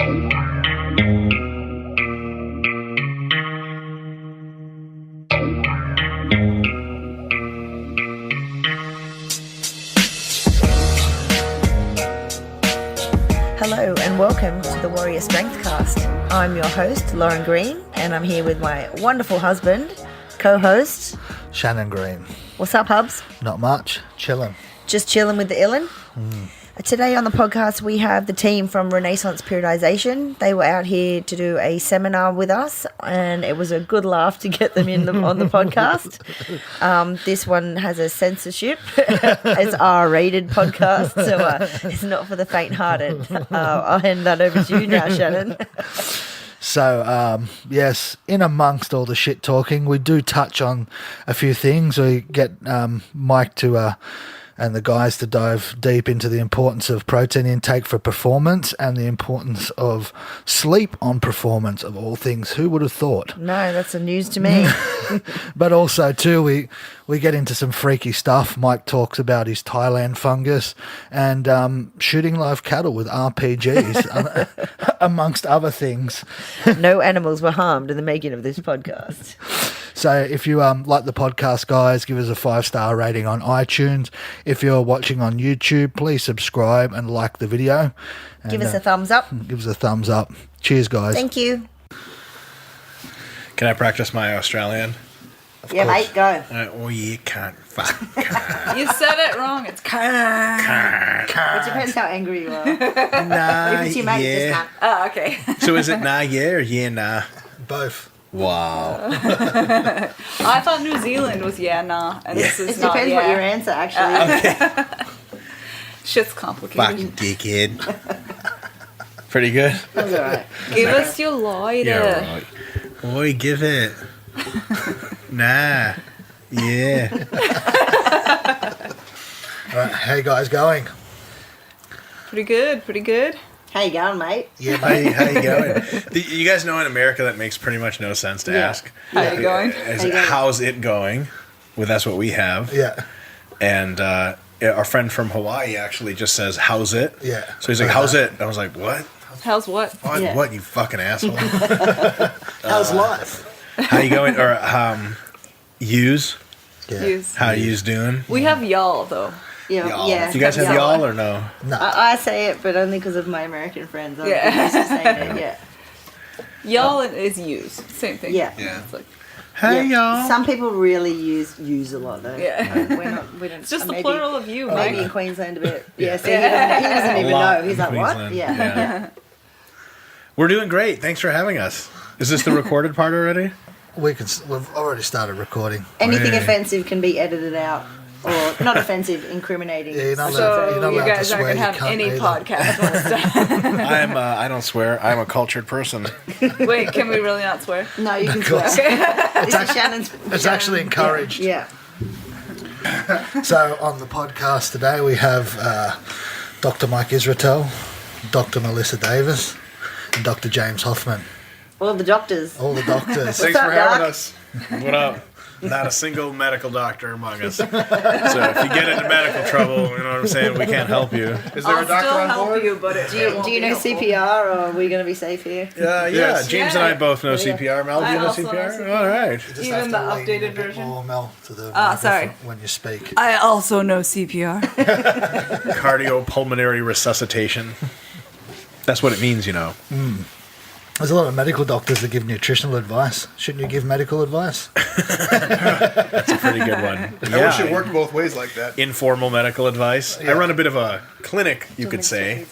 Hello and welcome to the Warrior Strengthcast. I'm your host, Lauren Green, and I'm here with my wonderful husband, co-host, Shannon Green. What's up, hubs? Not much. Chilling. Just chilling with the illin. Today on the podcast, we have the team from Renaissance Periodization. They were out here to do a seminar with us, and it was a good laugh to get them on the podcast. This one has a censorship. It's R-rated podcast, so it's not for the faint-hearted. I'll hand that over to you now, Shannon. So, yes, in amongst all the shit talking, we do touch on a few things. We get Mike to... and the guys to dive deep into the importance of protein intake for performance and the importance of sleep on performance, of all things. Who would have thought? No, that's the news to me. But also, too, we get into some freaky stuff. Mike talks about his Thailand fungus and shooting live cattle with RPGs, amongst other things. No animals were harmed in the making of this podcast. So if you like the podcast, guys, give us a 5-star rating on iTunes. If you're watching on YouTube, please subscribe and like the video. And, Give us a thumbs up. Give us a thumbs up. Cheers, guys. Thank you. Can I practice my Australian? Yeah, mate, go. Oh, you can't. Fuck. You said it wrong. It's It depends how angry you are. Nah, If it's your mate, you just can't. Oh, okay. So is it nah, yeah, or yeah, nah? Both. Wow. I thought New Zealand was yeah, nah, and this is It not depends yeah. what your answer actually is. Shit's complicated. Fucking dickhead. Pretty good? That's all right. Give us your lighter. Yeah, right. Boy, give it. Nah. Yeah. All right, how you guys going? Pretty good. Pretty good. How you going, mate? Yeah, mate. How you going? You guys know in America that makes pretty much no sense to ask. How you going? How's it going? Well, that's what we have. Yeah. And our friend from Hawaii actually just says, how's it? Yeah. So he's like, how's it? I was like, what? How's what? What, Yeah. what, you fucking asshole? How's life? How you going? Or yous? Yeah. Use. How yous doing? We have y'all though. Yeah. Yeah. Do you guys have y'all or no? No. I say it, but only because of my American friends. I'm Yeah. used to saying it, yeah. Y'all is use. Same thing. Yeah. Yeah. It's like, Hey, Yeah. y'all. Some people really use a lot, though. Yeah. We don't. it's just the maybe, plural of you, Maybe in Mike. Queensland a bit. Yeah. Yeah. So he doesn't A even lot know. He's in like, what? Queensland. Yeah. Yeah. Yeah. We're doing great. Thanks for having us. Is this the recorded part already? We've already started recording. Anything Yeah. offensive can be edited out, or not offensive, incriminating. Yeah, you're not allowed So you're not you allowed guys to aren't swear. gonna You have can't any either. podcast when it's done. I don't swear. I'm a cultured person. Wait, can we really not swear? No, you can Of swear. course. This is Shannon's. It's actually encouraged. Yeah. So on the podcast today we have Dr. Mike Israteal, Dr. Melissa Davis, and Dr. James Hoffman. All the doctors. All the doctors. Thanks up, for having Doc? us. What up? Not a single medical doctor among us. So if you get into medical trouble, you know what I'm saying, we can't help you. Is there I'll a doctor still on help board? you, but it won't Do you be know helpful. CPR, or are we going to be safe here? Yeah, Yes. James and I both know Yeah. CPR. Mel, do I you know also know CPR? CPR. All right. You just Even have to the lean in a updated bit version? more, Mel, to the sorry. microphone when you speak. I also know CPR. Cardiopulmonary resuscitation. That's what it means, you know. There's a lot of medical doctors that give nutritional advice. Shouldn't you give medical advice? That's a pretty good one. I wish it worked both ways like that. Informal medical advice. I run a bit of a clinic, you could say.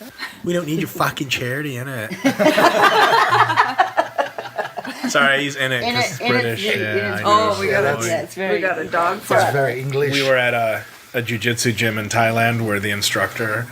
We don't need your fucking charity in it. Sorry, he's in it In because it, it's in it, British. in it, Yeah, in it. I Oh, know. we got that's- Yeah, it's very. We got a dog It's fight. very English. We were at a Jujitsu gym in Thailand where the instructor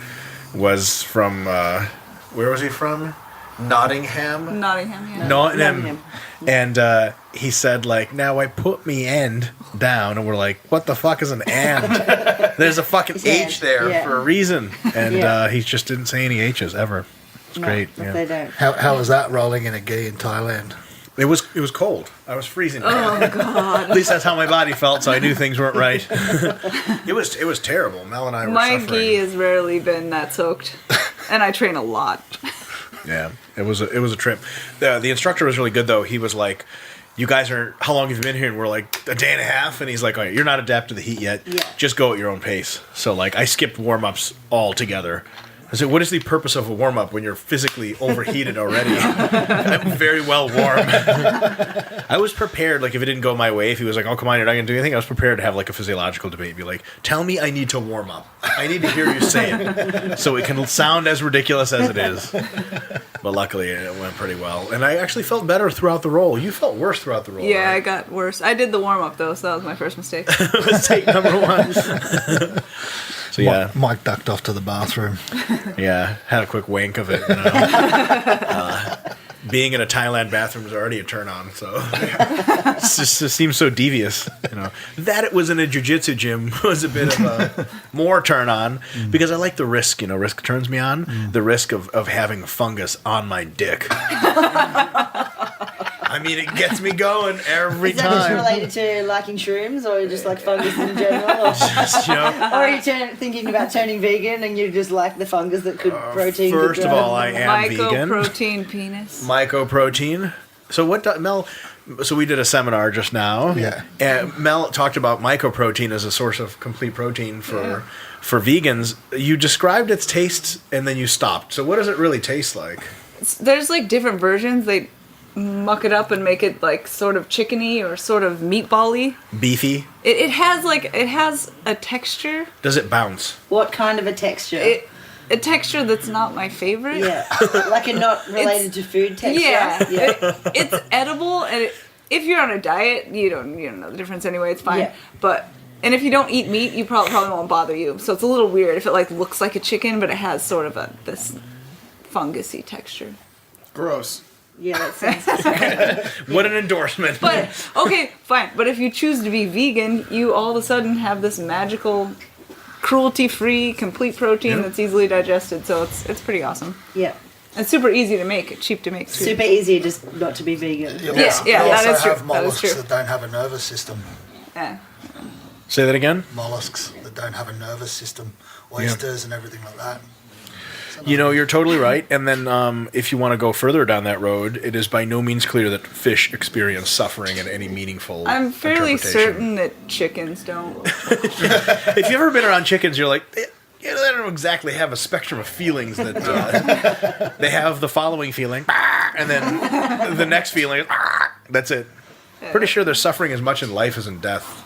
was from, where was he from? Nottingham? Nottingham, yeah. Nottingham. And he said, like, now I put me end down. And we're like, what the fuck is an and? There's a fucking It's H and, there yeah. for a reason. And Yeah. he just didn't say any H's ever. It's great. If Yeah. they don't. How was that rolling in a gi in Thailand? It was cold. I was freezing. Oh, God. At least that's how my body felt, so I knew things weren't right. It was terrible. Mel and I were My suffering. gi has rarely been that soaked. And I train a lot. Yeah, it was a trip. The instructor was really good though. He was like, "You guys are how long have you been here?" And we're like, "A day and a half." And he's like, "All right, you're not adapted to the heat yet. Yeah. Just go at your own pace." So like, I skipped warm ups altogether. I said, "What is the purpose of a warm up when you're physically overheated already?" I'm very well warm. I was prepared. Like if it didn't go my way, if he was like, "Oh come on, you're not gonna do anything," I was prepared to have like a physiological debate. Be like, "Tell me, I need to warm up. I need to hear you say it, so it can sound as ridiculous as it is." But luckily, it went pretty well, and I actually felt better throughout the roll. You felt worse throughout the roll. Yeah, right? I got worse. I did the warm up though, so that was my first mistake. Mistake number one. So yeah, Mike ducked off to the bathroom. yeah, had a quick wank of it. You know? Being in a Thailand bathroom is already a turn on, so it seems so devious. You know, that it was in a jiu-jitsu gym was a bit of a more turn on because I like the risk. You know, risk turns me on. The risk of having a fungus on my dick. I mean, it gets me going every Is that just time. related to liking shrooms or just like fungus in general? Or, Just, you know, or are you thinking about turning vegan and you just like the fungus that could protein? could first of grow? all, I am vegan. Mycoprotein penis. Mycoprotein. So what, Mel? So we did a seminar just now. Yeah. And Mel talked about mycoprotein as a source of complete protein for vegans. You described its taste and then you stopped. So what does it really taste like? There's like different versions. They muck it up and make it like sort of chickeny or sort of meatball-y. Beefy. It has a texture. Does it bounce? What kind of a texture? A texture that's not my favorite. Yeah, like a not related to food texture. Yeah, yeah. It's edible, and if you're on a diet, you don't know the difference anyway. It's fine. Yeah. And if you don't eat meat, you probably won't bother you. So it's a little weird if it like looks like a chicken, but it has sort of this fungusy texture. Gross. Yeah, that sounds disgusting. What an endorsement. But okay, fine. But if you choose to be vegan, you all of a sudden have this magical, cruelty-free, complete protein that's easily digested. So it's pretty awesome. Yeah. It's super easy to make. Cheap to make. Too. Super easy just not to be vegan. You Yeah, also that is true. have That is mollusks true. that don't have a nervous system. Yeah. Say that again? Mollusks that don't have a nervous system. Oysters and everything like that. You know, you're totally right. And then if you want to go further down that road, it is by no means clear that fish experience suffering in any meaningful I'm fairly interpretation. certain that chickens don't. If you've ever been around chickens, you're like, they don't exactly have a spectrum of feelings that they have the following feeling, and then the next feeling is, that's it. Pretty sure they're suffering as much in life as in death.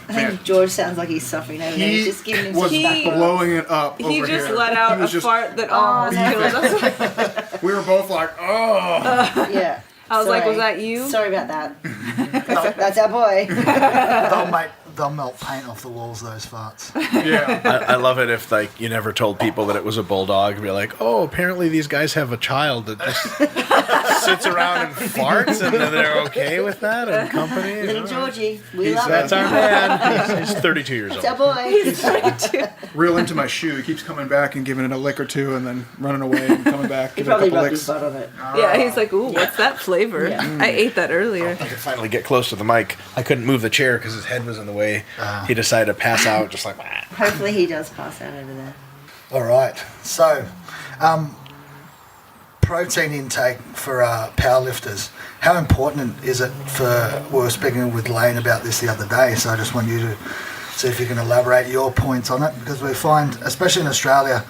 I think George sounds like he's suffering over there. He's just giving himself was back up. blowing it up over He here. just let out He a was just- fart that almost killed us. We were both like, oh. Yeah. I was like, Sorry. was that you? Sorry about that. That's our boy. They'll melt paint off the walls, those farts. Yeah. I love it if like you never told people that it was a bulldog. You'd be like, oh, apparently these guys have a child that just sits around and farts, and then they're okay with that and company. you Little know? Georgie. We love That's him. our man. He's 32 years That's old. our boy. Real into my shoe. He keeps coming back and giving it a lick or two and then running away and coming back, He giving it a probably couple rubbed his licks. butt on it. Yeah, he's like, ooh, what's that flavor? Yeah. I ate that earlier. I could finally get close to the mic. I couldn't move the chair because his head was in the way. He decided to pass out, just like, "Ah." Hopefully he does pass out over there. All right. So, protein intake for powerlifters. How important is it for? We were speaking with Lane about this the other day, so I just want you to see if you can elaborate your points on it, because we find, especially in Australia,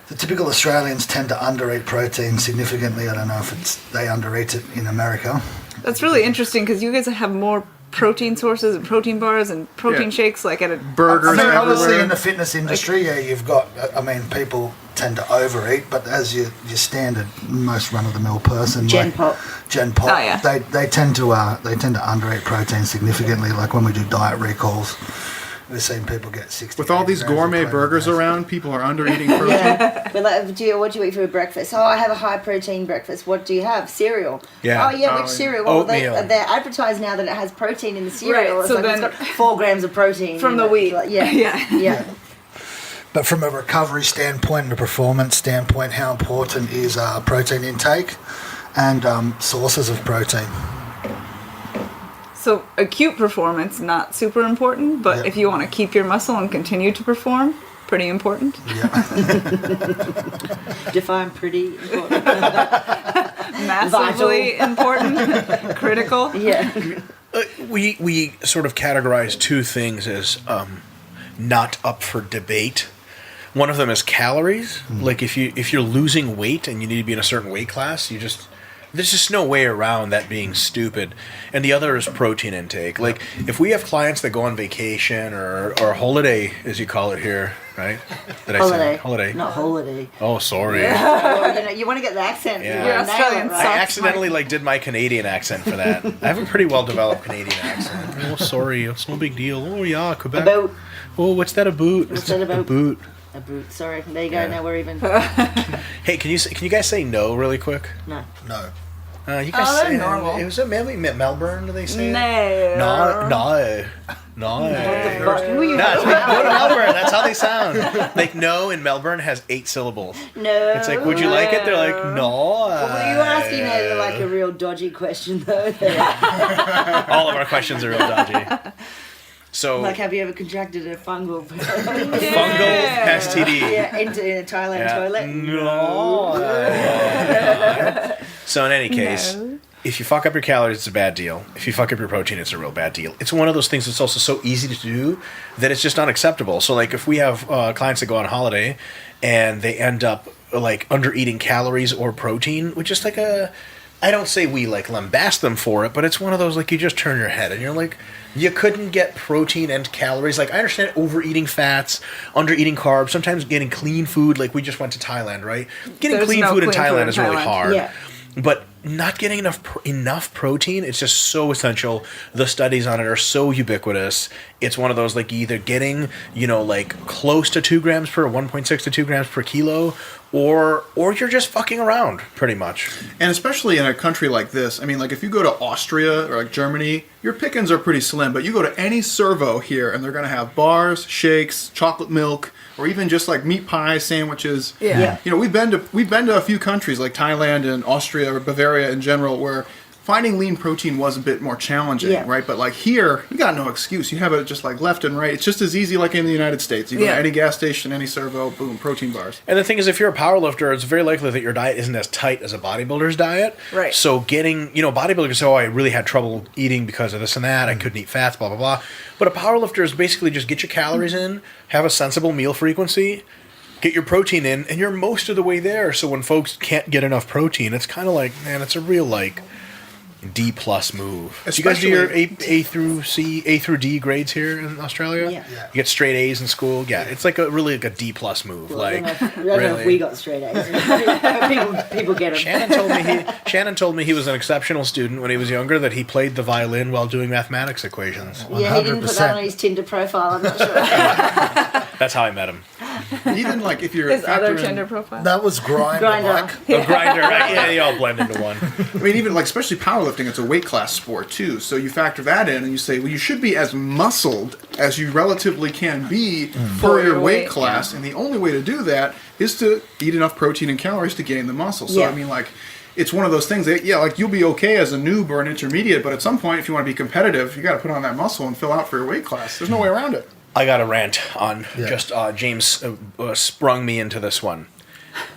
the typical Australians tend to undereat protein significantly. I don't know if they undereat it in America. That's really interesting because you guys have more protein sources and protein bars and protein shakes like at a Burgers I mean, obviously everywhere. in the fitness industry, you've got, I mean, people tend to overeat, but as your standard, most run-of-the-mill person, Gen Pop. Gen Pop, Oh, yeah. they tend to undereat protein significantly. Like when we do diet recalls, we've seen people get 60. With all these 80 grams of gourmet protein burgers a day. around, people are under-eating protein. Yeah. But like, what do you eat for breakfast? Oh, I have a high protein breakfast. What do you have? Cereal. Yeah. Oh, yeah, Oh, which yeah. cereal? Well, Oatmeal. they're advertised now that it has protein in the cereal. Right, It's so like then- it's got 4 grams of protein. From in the it. wheat. Like, yeah. Yeah. Yeah. But from a recovery standpoint and a performance standpoint, how important is protein intake and sources of protein? So acute performance, not super important, but Yep. if you want to keep your muscle and continue to perform, Pretty important. Define pretty important. Massively important. Critical. Yeah. We sort of categorize two things as not up for debate. One of them is calories. Like if you're losing weight and you need to be in a certain weight class, there's just no way around that being stupid. And the other is protein intake. Like if we have clients that go on vacation or holiday, as you call it here, right? Did I say holiday? Not holiday. Oh, sorry. Well, you want to get the accent. Yeah. You're Australian. I accidentally did my Canadian accent for that. I have a pretty well developed Canadian accent. Oh, sorry, it's no big deal. Oh yeah, Quebec. About. Oh, what's that about? What's that about? A boot. A boot. Sorry. There you go. Yeah. Now we're even. Hey, can you guys say no really quick? No. No. You guys they're say normal. It was maybe Melbourne. Do they say No. No. What the fuck? Who are you? No, it's like, go to Melbourne. That's how they sound. Like no in Melbourne has 8 syllables. No. It's like, would you like it? They're like, no. Were you asking like a real dodgy question though? All of our questions are real dodgy. So Like, have you ever contracted a fungal fungal STD. yeah, in a Thailand toilet? No. So in any case, if you fuck up your calories, it's a bad deal. If you fuck up your protein, it's a real bad deal. It's one of those things that's also so easy to do that it's just unacceptable. So like if we have clients that go on holiday and they end up like under eating calories or protein, which is like I don't say we like lambast them for it, but it's one of those like you just turn your head and you're like, you couldn't get protein and calories. Like I understand overeating fats, under eating carbs, sometimes getting clean food. Like we just went to Thailand, right? Getting There's clean no food in clean food Thailand in is really Thailand. hard. Yeah. But not getting enough protein, it's just so essential. The studies on it are so ubiquitous. It's one of those like either getting, like close to 2 grams per 1.6 to 2 grams per kilo, or you're just fucking around pretty much. And especially in a country like this, I mean, like if you go to Austria or like Germany, your pickings are pretty slim. But you go to any servo here, and they're going to have bars, shakes, chocolate milk, or even just like meat pies, sandwiches. Yeah. We've been to a few countries like Thailand and Austria or Bavaria in general where finding lean protein was a bit more challenging, Yeah. right? But like here, you got no excuse. You have it just like left and right. It's just as easy like in the United States. You go to any gas station, any servo, boom, protein bars. And the thing is, if you're a powerlifter, it's very likely that your diet isn't as tight as a bodybuilder's diet. Right. So getting, bodybuilders say, oh, I really had trouble eating because of this and that. I couldn't eat fats, blah, blah, blah. But a powerlifter is basically just get your calories in, have a sensible meal frequency, get your protein in, and you're most of the way there. So when folks can't get enough protein, it's kind of like, man, it's a real like D+ move. Do you guys do your A through D grades here in Australia? Yeah. You get straight A's in school? Yeah. It's like a really like a D+ move. Well, like I don't know if we got straight A's. people get them. Shannon told me he was an exceptional student when he was younger, that he played the violin while doing mathematics equations. Yeah, he didn't put that on his Tinder profile, I'm not sure. That's how I met him. Even like if you're His other factoring- Tinder profile. That was Grindr. Grindr. Mike. A grinder, right? Yeah, they all blend into one. I mean, even like especially powerlifting, it's a weight class sport too. So you factor that in, and you say, well, you should be as muscled as you relatively can be for your weight class, and the only way to do that is to eat enough protein and calories to gain the muscle. So I mean, like, it's one of those things that like you'll be okay as a noob or an intermediate, but at some point, if you want to be competitive, you got to put on that muscle and fill out for your weight class. There's no way around it. I got a rant on James sprung me into this one.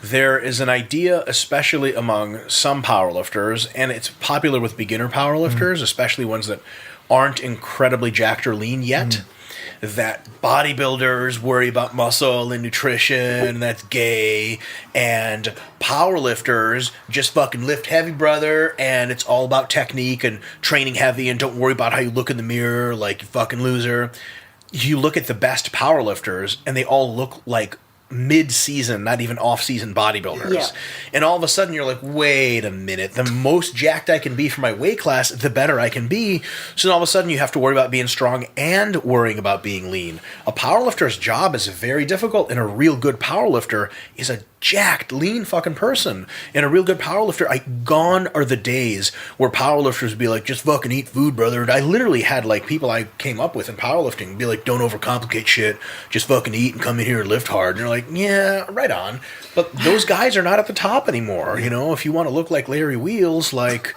There is an idea, especially among some powerlifters, and it's popular with beginner powerlifters, especially ones that aren't incredibly jacked or lean yet, that bodybuilders worry about muscle and nutrition, and that's gay, and powerlifters just fucking lift heavy, brother, and it's all about technique and training heavy, and don't worry about how you look in the mirror like you fucking loser. You look at the best powerlifters, and they all look like mid-season, not even off-season bodybuilders. Yeah. And all of a sudden you're like, wait a minute, the most jacked I can be for my weight class, the better I can be. So then all of a sudden you have to worry about being strong and worrying about being lean. A powerlifter's job is very difficult, and a real good powerlifter is a jacked, lean fucking person. And a real good powerlifter, gone are the days where powerlifters would be like, just fucking eat food, brother. And I literally had like people I came up with in powerlifting be like, don't overcomplicate shit, just fucking eat and come in here and lift hard. And you're like, yeah, right on. But those guys are not at the top anymore. If you want to look like Larry Wheels, like,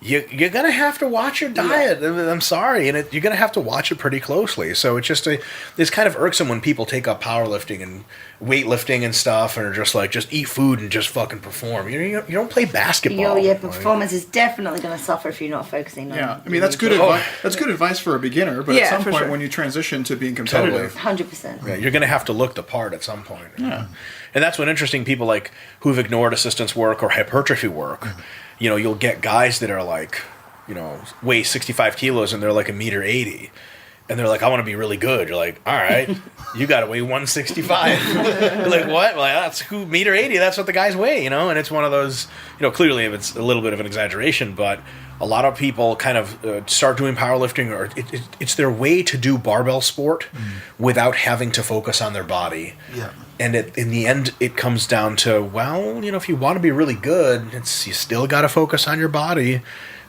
you're gonna have to watch your diet. Yeah. I'm sorry, and you're gonna have to watch it pretty closely. So it's just it's kind of irksome when people take up powerlifting and weightlifting and stuff, and are just like, just eat food and just fucking perform. You don't play basketball. Yeah, performance is definitely going to suffer if you're not focusing on. Yeah, I mean that's good advice. That's good advice for a beginner, but at some point when you transition to being competitive, 100%. Yeah, you're gonna have to look the part at some point. Yeah, and that's when interesting people like who've ignored assistance work or hypertrophy work. You know, you'll get guys that are like, weigh 65 kilos and they're like 1.80 m. And they're like, I want to be really good. You're like, all right, you got to weigh 165. You're like, what? Like, that's 1.80 m. That's what the guys weigh, And it's one of those, clearly it's a little bit of an exaggeration, but a lot of people kind of start doing powerlifting, or it's their way to do barbell sport without having to focus on their body. Yeah. And in the end, it comes down to, well, if you want to be really good, you still got to focus on your body.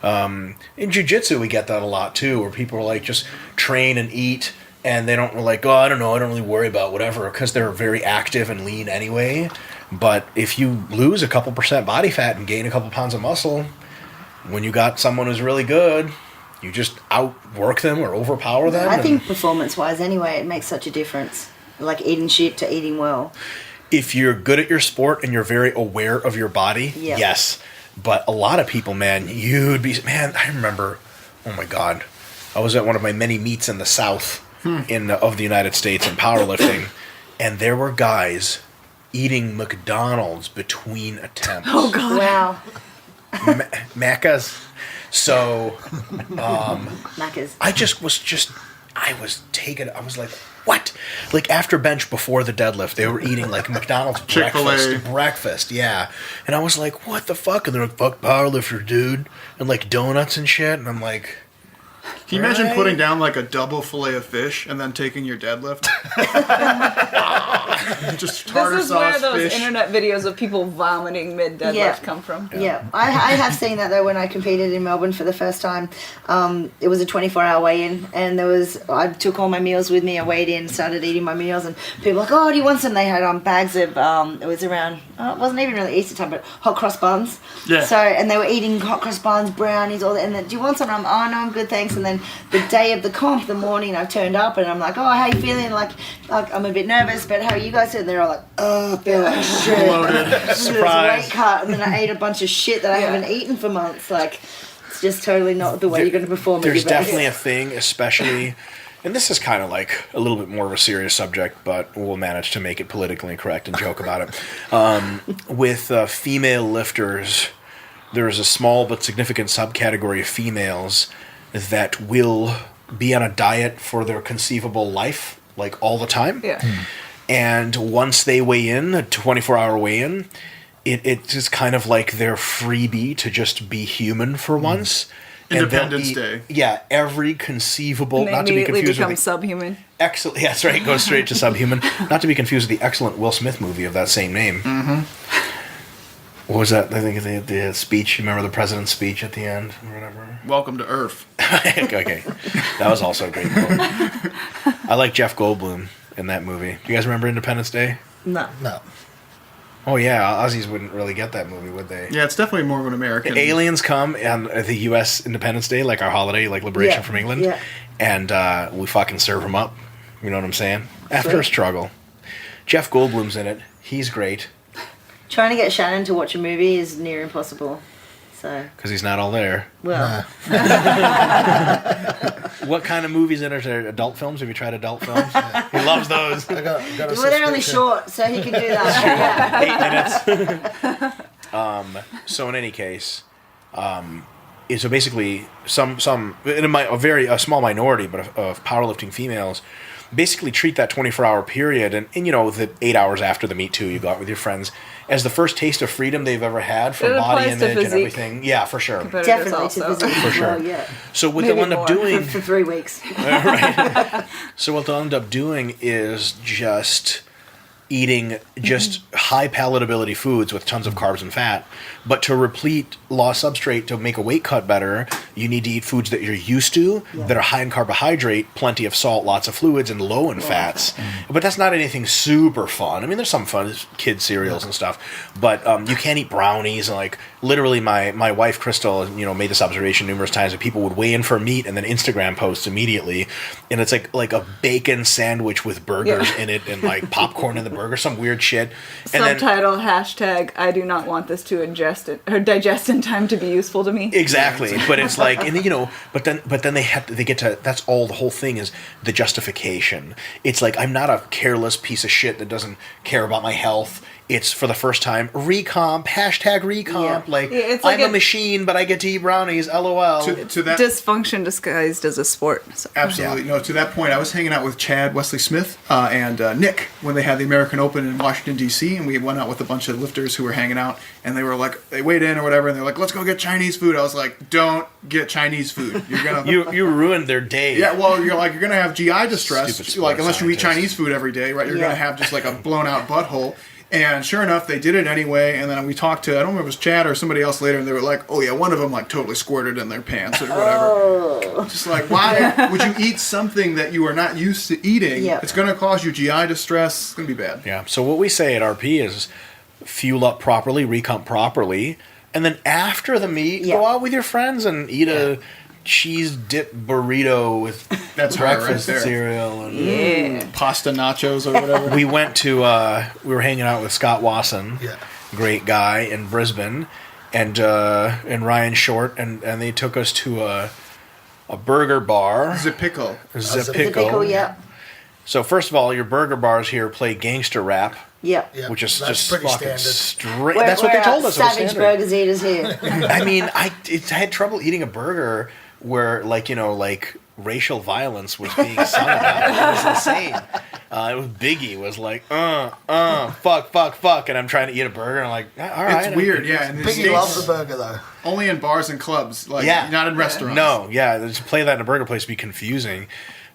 In Jujitsu, we get that a lot, too, where people are like, just train and eat, and they don't like, I don't really worry about whatever, because they're very active and lean anyway. But if you lose a couple % body fat and gain a couple pounds of muscle, when you got someone who's really good, you just outwork them or overpower them. I think performance-wise, anyway, it makes such a difference. Like eating shit to eating well. If you're good at your sport and you're very aware of your body, yes. But a lot of people, man, I remember, oh my God, I was at one of my many meets in the South of the United States in powerlifting, and there were guys eating McDonald's between attempts. Oh, God. Wow. Macca's. So, Macca's. I was like, what? Like after bench before the deadlift, they were eating like McDonald's breakfast, yeah. And I was like, what the fuck? And they're like, fuck powerlifter, dude. And like donuts and shit. And I'm like, can you imagine putting down like a double fillet of fish and then taking your deadlift? Just tartar this is sauce where those fish. internet videos of people vomiting mid deadlift come from. Yeah. I have seen that though when I competed in Melbourne for the first time. It was a 24-hour weigh-in, and I took all my meals with me. I weighed in, started eating my meals, and people were like, oh, do you want some? They had bags of, it was around, it wasn't even really Easter time, but hot cross buns. Yeah. So, and they were eating hot cross buns, brownies, all that. And then, do you want some? And I'm, oh, no, I'm good, thanks. And then the day of the comp, the morning, I turned up and I'm like, oh, how you feeling? Like I'm a bit nervous, but how are you guys? And they're all like, oh, I feel like shit. Loaded. Surprise. Weight cut, and then I ate a bunch of shit that I haven't eaten for months. Like, it's just totally not the way you're going to perform. There's definitely a thing, especially, and this is kind of like a little bit more of a serious subject, but we'll manage to make it politically incorrect and joke about it. With female lifters, there is a small but significant subcategory of females that will be on a diet for their conceivable life, like all the time. Yeah. And once they weigh in, a 24-hour weigh-in, it's just kind of like their freebie to just be human for once. Independence Day. Yeah, every conceivable, And not to be confused become with subhuman. excellent. Yeah, that's right. Goes straight to subhuman. Not to be confused with the excellent Will Smith movie of that same name. Mm-hmm. What was that? I think the speech. You remember the president's speech at the end or whatever? Welcome to Earth. Okay, that was also a great quote. I like Jeff Goldblum in that movie. Do you guys remember Independence Day? No. Oh yeah, Aussies wouldn't really get that movie, would they? Yeah, it's definitely more of an American. Aliens come on the U.S. Independence Day, like our holiday, like Liberation from England, and we fucking serve them up. You know what I'm saying? After a struggle. Jeff Goldblum's in it. He's great. Trying to get Shannon to watch a movie is near impossible. Because he's not all there. Well. What kind of movies are there? Adult films? Have you tried adult films? He loves those. I got a Well, they're only short, so he can do that. 8 minutes. So in any case, so basically a small minority, but of powerlifting females basically treat that 24-hour period and the 8 hours after the meet too you go out with your friends as the first taste of freedom they've ever had from body image and everything. Yeah, for sure. Definitely to physique. For sure. Well, yeah. So what they'll end up doing for 3 weeks. right. So what they'll end up doing is just eating just high palatability foods with tons of carbs and fat. But to replete lost substrate to make a weight cut better, you need to eat foods that you're used to, that are high in carbohydrate, plenty of salt, lots of fluids, and low in fats. But that's not anything super fun. I mean, there's some fun, kids cereals and stuff, but you can't eat brownies. And like literally, my wife Crystal, made this observation numerous times that people would weigh in for meat and then Instagram posts immediately, and it's like a bacon sandwich with burgers in it and like popcorn in the burger, some weird shit. And Subtitle hashtag I do not want this to digest in time to be useful to me. Exactly, but it's like, and but then they get to, that's all, the whole thing is the justification. It's like, I'm not a careless piece of shit that doesn't care about my health. It's for the first time recomp, hashtag recomp. It's like I'm a machine, but I get to eat brownies. LOL. To that dysfunction disguised as a sport. So. Absolutely. No, to that point, I was hanging out with Chad Wesley Smith and Nick when they had the American Open in Washington, D.C., and we went out with a bunch of lifters who were hanging out, and they were like, they weighed in or whatever, and they're like, let's go get Chinese food. I was like, don't get Chinese food. You're gonna you ruined their day. Yeah, well, you're gonna have GI distress, Stupid like unless you eat scientists. Chinese food every day, right? You're gonna have just like a blown out butthole. And sure enough, they did it anyway. And then we talked to, I don't remember if it was Chad or somebody else later, and they were like, oh yeah, one of them like totally squirted in their pants or whatever. Just like, why would you eat something that you are not used to eating? It's going to cause you GI distress. It's going to be bad. Yeah. So what we say at RP is fuel up properly, recomp properly, and then after the meet, go out with your friends and eat a cheese dip burrito with breakfast cereal and pasta nachos or whatever. We went to we were hanging out with Scott Wasson, great guy in Brisbane, and Ryan Short, and they took us to a burger bar. Zipico. Zipico, yeah. So first of all, your burger bars here play gangster rap. Yeah. Which is That's just pretty fucking standard. straight. That's what they told us. Savage burgers eaters here. I mean, I had trouble eating a burger where, like racial violence was being sung about. It was insane. It was Biggie was like, fuck, and I'm trying to eat a burger, and I'm like, all right. It's weird, yeah. And Biggie loves the burger though. Only in bars and clubs, not in restaurants. No, to play that in a burger place would be confusing.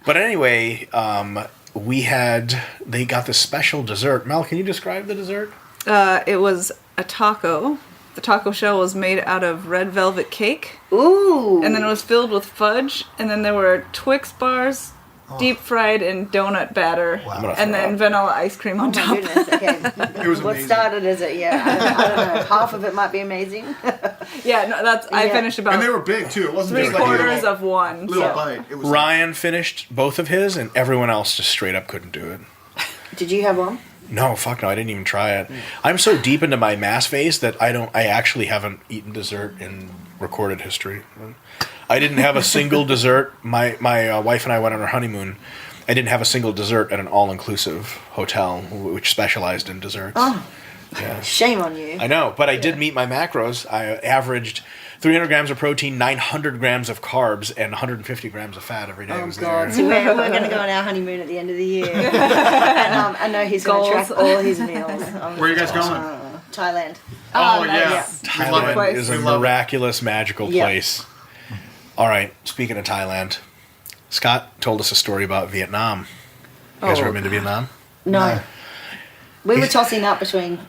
But anyway, they got this special dessert. Mel, can you describe the dessert? It was a taco. The taco shell was made out of red velvet cake. Ooh. And then it was filled with fudge. And then there were Twix bars, deep fried in donut batter. Wow. And then vanilla ice cream on Oh top. my goodness, okay. It was What amazing. started as it? Yeah, I don't know. Half of it might be amazing. Yeah, no, I finished about And they were big too. It wasn't just like a 3/4 little, of one. little So. bite. It was Ryan finished both of his, and everyone else just straight up couldn't do it. Did you have one? No, fuck no, I didn't even try it. I'm so deep into my mass phase that I actually haven't eaten dessert in recorded history. I didn't have a single dessert. My wife and I went on our honeymoon. I didn't have a single dessert at an all-inclusive hotel which specialized in desserts. Oh, Yeah. shame on you. I know, but I did meet my macros. I averaged 300 grams of protein, 900 grams of carbs, and 150 grams of fat every day. I Oh was God! there. So we're going to go on our honeymoon at the end of the year, and I know he's going to Goals. track all his meals. Where are you guys going? Thailand. Oh, nice. yeah. We love it. Thailand is a We love it. miraculous, magical Yeah. place. All right, speaking of Thailand, Scott told us a story about Vietnam. You guys ever been to Vietnam? No. We were tossing up between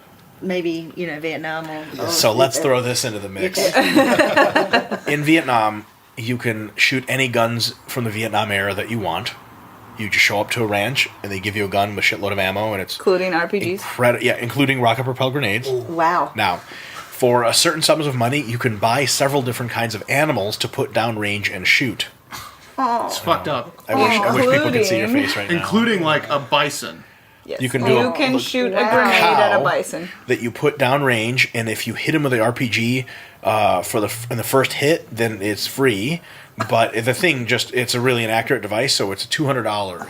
maybe Vietnam or. So let's throw this into the mix. In Vietnam, you can shoot any guns from the Vietnam era that you want. You just show up to a ranch, and they give you a gun with a shitload of ammo, and it's Including RPGs. including rocket-propelled grenades. Wow. Now, for a certain sums of money, you can buy several different kinds of animals to put down range and shoot. It's fucked up. I wish people could see your face right now. Including like a bison. Yes. You can do You can shoot a grenade Cow. at a bison. that you put down range, and if you hit him with the RPG in the first hit, then it's free. But the thing it's a really inaccurate device, so it's $200,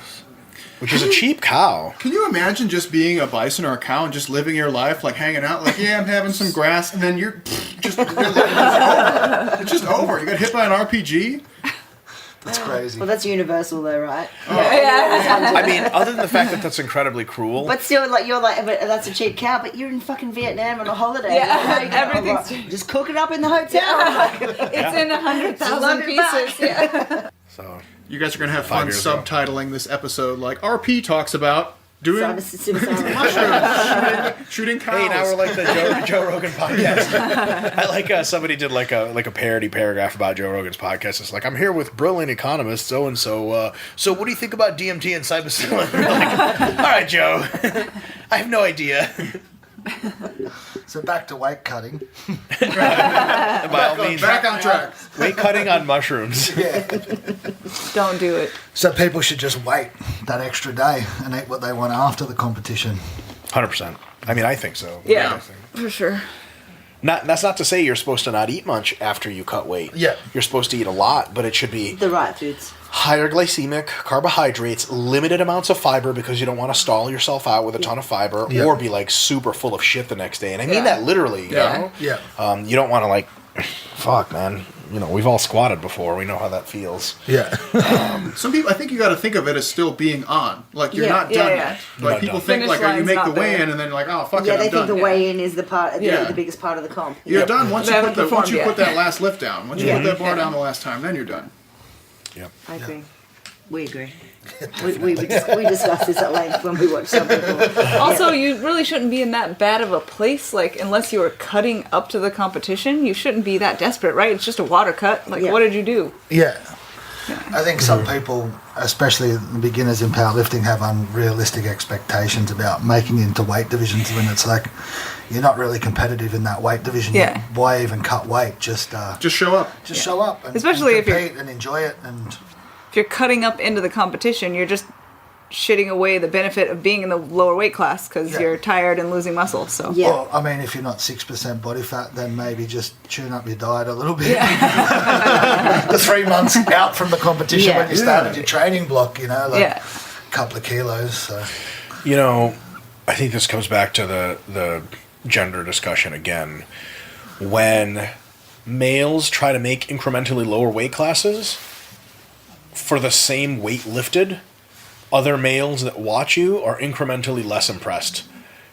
which is a cheap cow. Can you imagine just being a bison or a cow and just living your life, like hanging out, like, yeah, I'm having some grass, and then you're just it's over. You got hit by an RPG? That's crazy. Well, that's universal, though, right? I mean, other than the fact that that's incredibly cruel. But still, but that's a cheap cow. But you're in fucking Vietnam on a holiday. Yeah, You know, everything's- just cook it up in the hotel. It's in 100,000 $100 pieces. Yeah. So You guys are going to have fun 5 years ago. subtitling this episode like RP talks about Doing shooting cows. Hey, now we're like the Joe Rogan podcast. I like somebody did like a parody paragraph about Joe Rogan's podcast. It's like, I'm here with brilliant economist so and so. So what do you think about DMT and psilocybin? Like, all right, Joe. I have no idea. So back to weight cutting. Back on track. Weight cutting on mushrooms. Yeah. Don't do it. So people should just wait that extra day and eat what they want after the competition. 100%. I mean, I think so. Yeah, for sure. That's not to say you're supposed to not eat much after you cut weight. Yeah. You're supposed to eat a lot, but it should be The right foods. higher glycemic, carbohydrates, limited amounts of fiber because you don't want to stall yourself out with a ton of fiber Yeah. or be like super full of shit the next day. And I mean that literally, you know? Yeah. You don't want to like, fuck, man. You know, we've all squatted before. We know how that feels. Yeah. Some people, I think you got to think of it as still being on. Like you're not done yet. Not Like people done. think Finish like you make line's the not there. weigh-in and then you're like, oh fuck Yeah, it, they I'm think done. the weigh-in is the part, Yeah. the biggest part of the comp. You're done once They you haven't put performed yet. that last lift down. Once you put that bar down the last time, then you're done. Yep. I agree. We agree. we discussed this at length when we watched some people. Also, you really shouldn't be in that bad of a place, like, unless you were cutting up to the competition. You shouldn't be that desperate, right? It's just a water cut. Like, Yeah. what did you do? Yeah. I think some people, especially the beginners in powerlifting, have unrealistic expectations about making it into weight divisions when it's like you're not really competitive in that weight division. Yeah. Why even cut weight? Just Just show up. show up and, Especially if you're- compete and enjoy it. And If you're cutting up into the competition, you're just shitting away the benefit of being in the lower weight class because Yeah. you're tired and losing muscle. So Yeah. well, I mean, if you're not 6% body fat, then maybe just tune up your diet a little bit. The 3 months out from the competition when you started your training block, you know, like Yeah. a couple of kilos. So. You know, I think this comes back to the gender discussion again. When males try to make incrementally lower weight classes for the same weight lifted, other males that watch you are incrementally less impressed.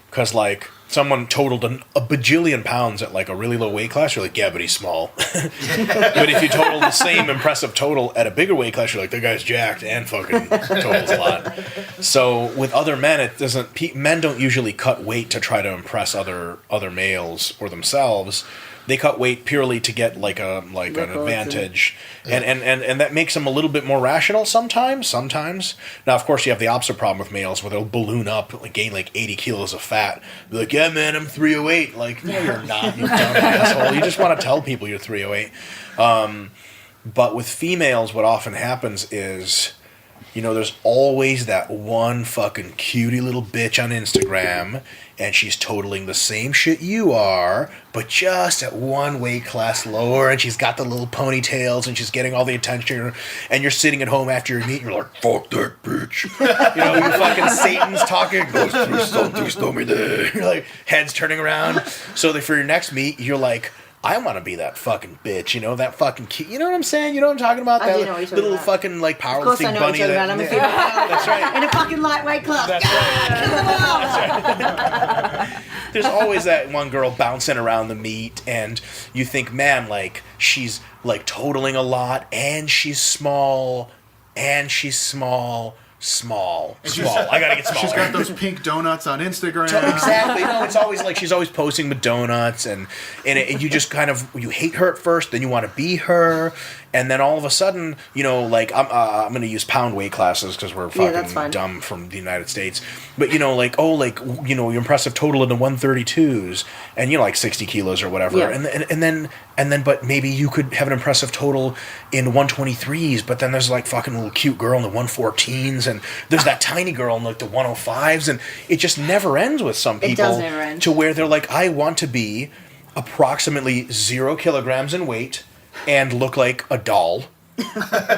Because, like, someone totaled a bajillion pounds at, like, a really low weight class, you're like, yeah, but he's small. But if you total the same impressive total at a bigger weight class, you're like, that guy's jacked and fucking totals a lot. So, with other men, it doesn't... Men don't usually cut weight to try to impress other males or themselves. They cut weight purely to get like an advantage, and that makes them a little bit more rational sometimes. Now, of course, you have the opposite problem with males where they'll balloon up, like gain like 80 kilos of fat. Be like, yeah, man, I'm 308. Like, no, you're not, you dumb asshole. You just want to tell people you're 308. But with females, what often happens is, you know, there's always that one fucking cutie little bitch on Instagram, and she's totaling the same shit you are, but just at one weight class lower, and she's got the little ponytails, and she's getting all the attention, and you're sitting at home after your meet, and you're like, fuck that bitch. You know, you fucking Satan's talking, goes through something, stole me there. You're like, heads turning around. So for your next meet, you're like, I want to be that fucking bitch, you know, that fucking cute. You know what I'm saying? You know what I'm talking about? I That do know what you're talking little about. fucking like Of course I powerlifting know what bunny. you're talking about. I'm a female. That's right. In a fucking lightweight class. That's right. There's always that one girl bouncing around the meet, and you think, man, like she's like totaling a lot, and she's small, and she's small. I gotta get smaller. She's got those pink donuts on Instagram. Exactly. No, it's always like she's always posting with donuts, and you just kind of you hate her at first, then you want to be her, and then all of a sudden, you know, like I'm going to use pound weight classes because we're that's fucking fine. dumb from the United States, but you know, like your impressive total in the 132s, and you know, like 60 kilos or whatever, Yeah. and then, but maybe you could have an impressive total in 123s, but then there's like fucking little cute girl in the 114s, and there's that tiny girl in like the 105s, and it just never ends with some people. It does never end. To where they're like, I want to be approximately 0 kilograms in weight and look like a doll.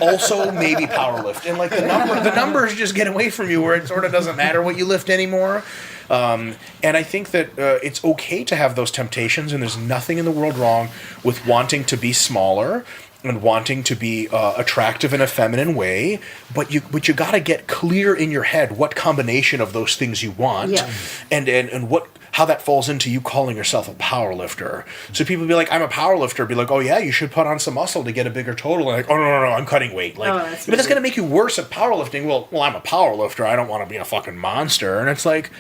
Also, maybe powerlift, and like the numbers just get away from you, where it sort of doesn't matter what you lift anymore. And I think that it's okay to have those temptations, and there's nothing in the world wrong with wanting to be smaller and wanting to be attractive in a feminine way, but you got to get clear in your head what combination of those things you want, Yeah. and what how that falls into you calling yourself a power lifter. So people be like, I'm a power lifter, be like, oh yeah, you should put on some muscle to get a bigger total. Like, oh no, I'm cutting weight. Like, but that's going to make you worse at powerlifting. Well, I'm a power lifter. I don't want to be a fucking monster. And it's like,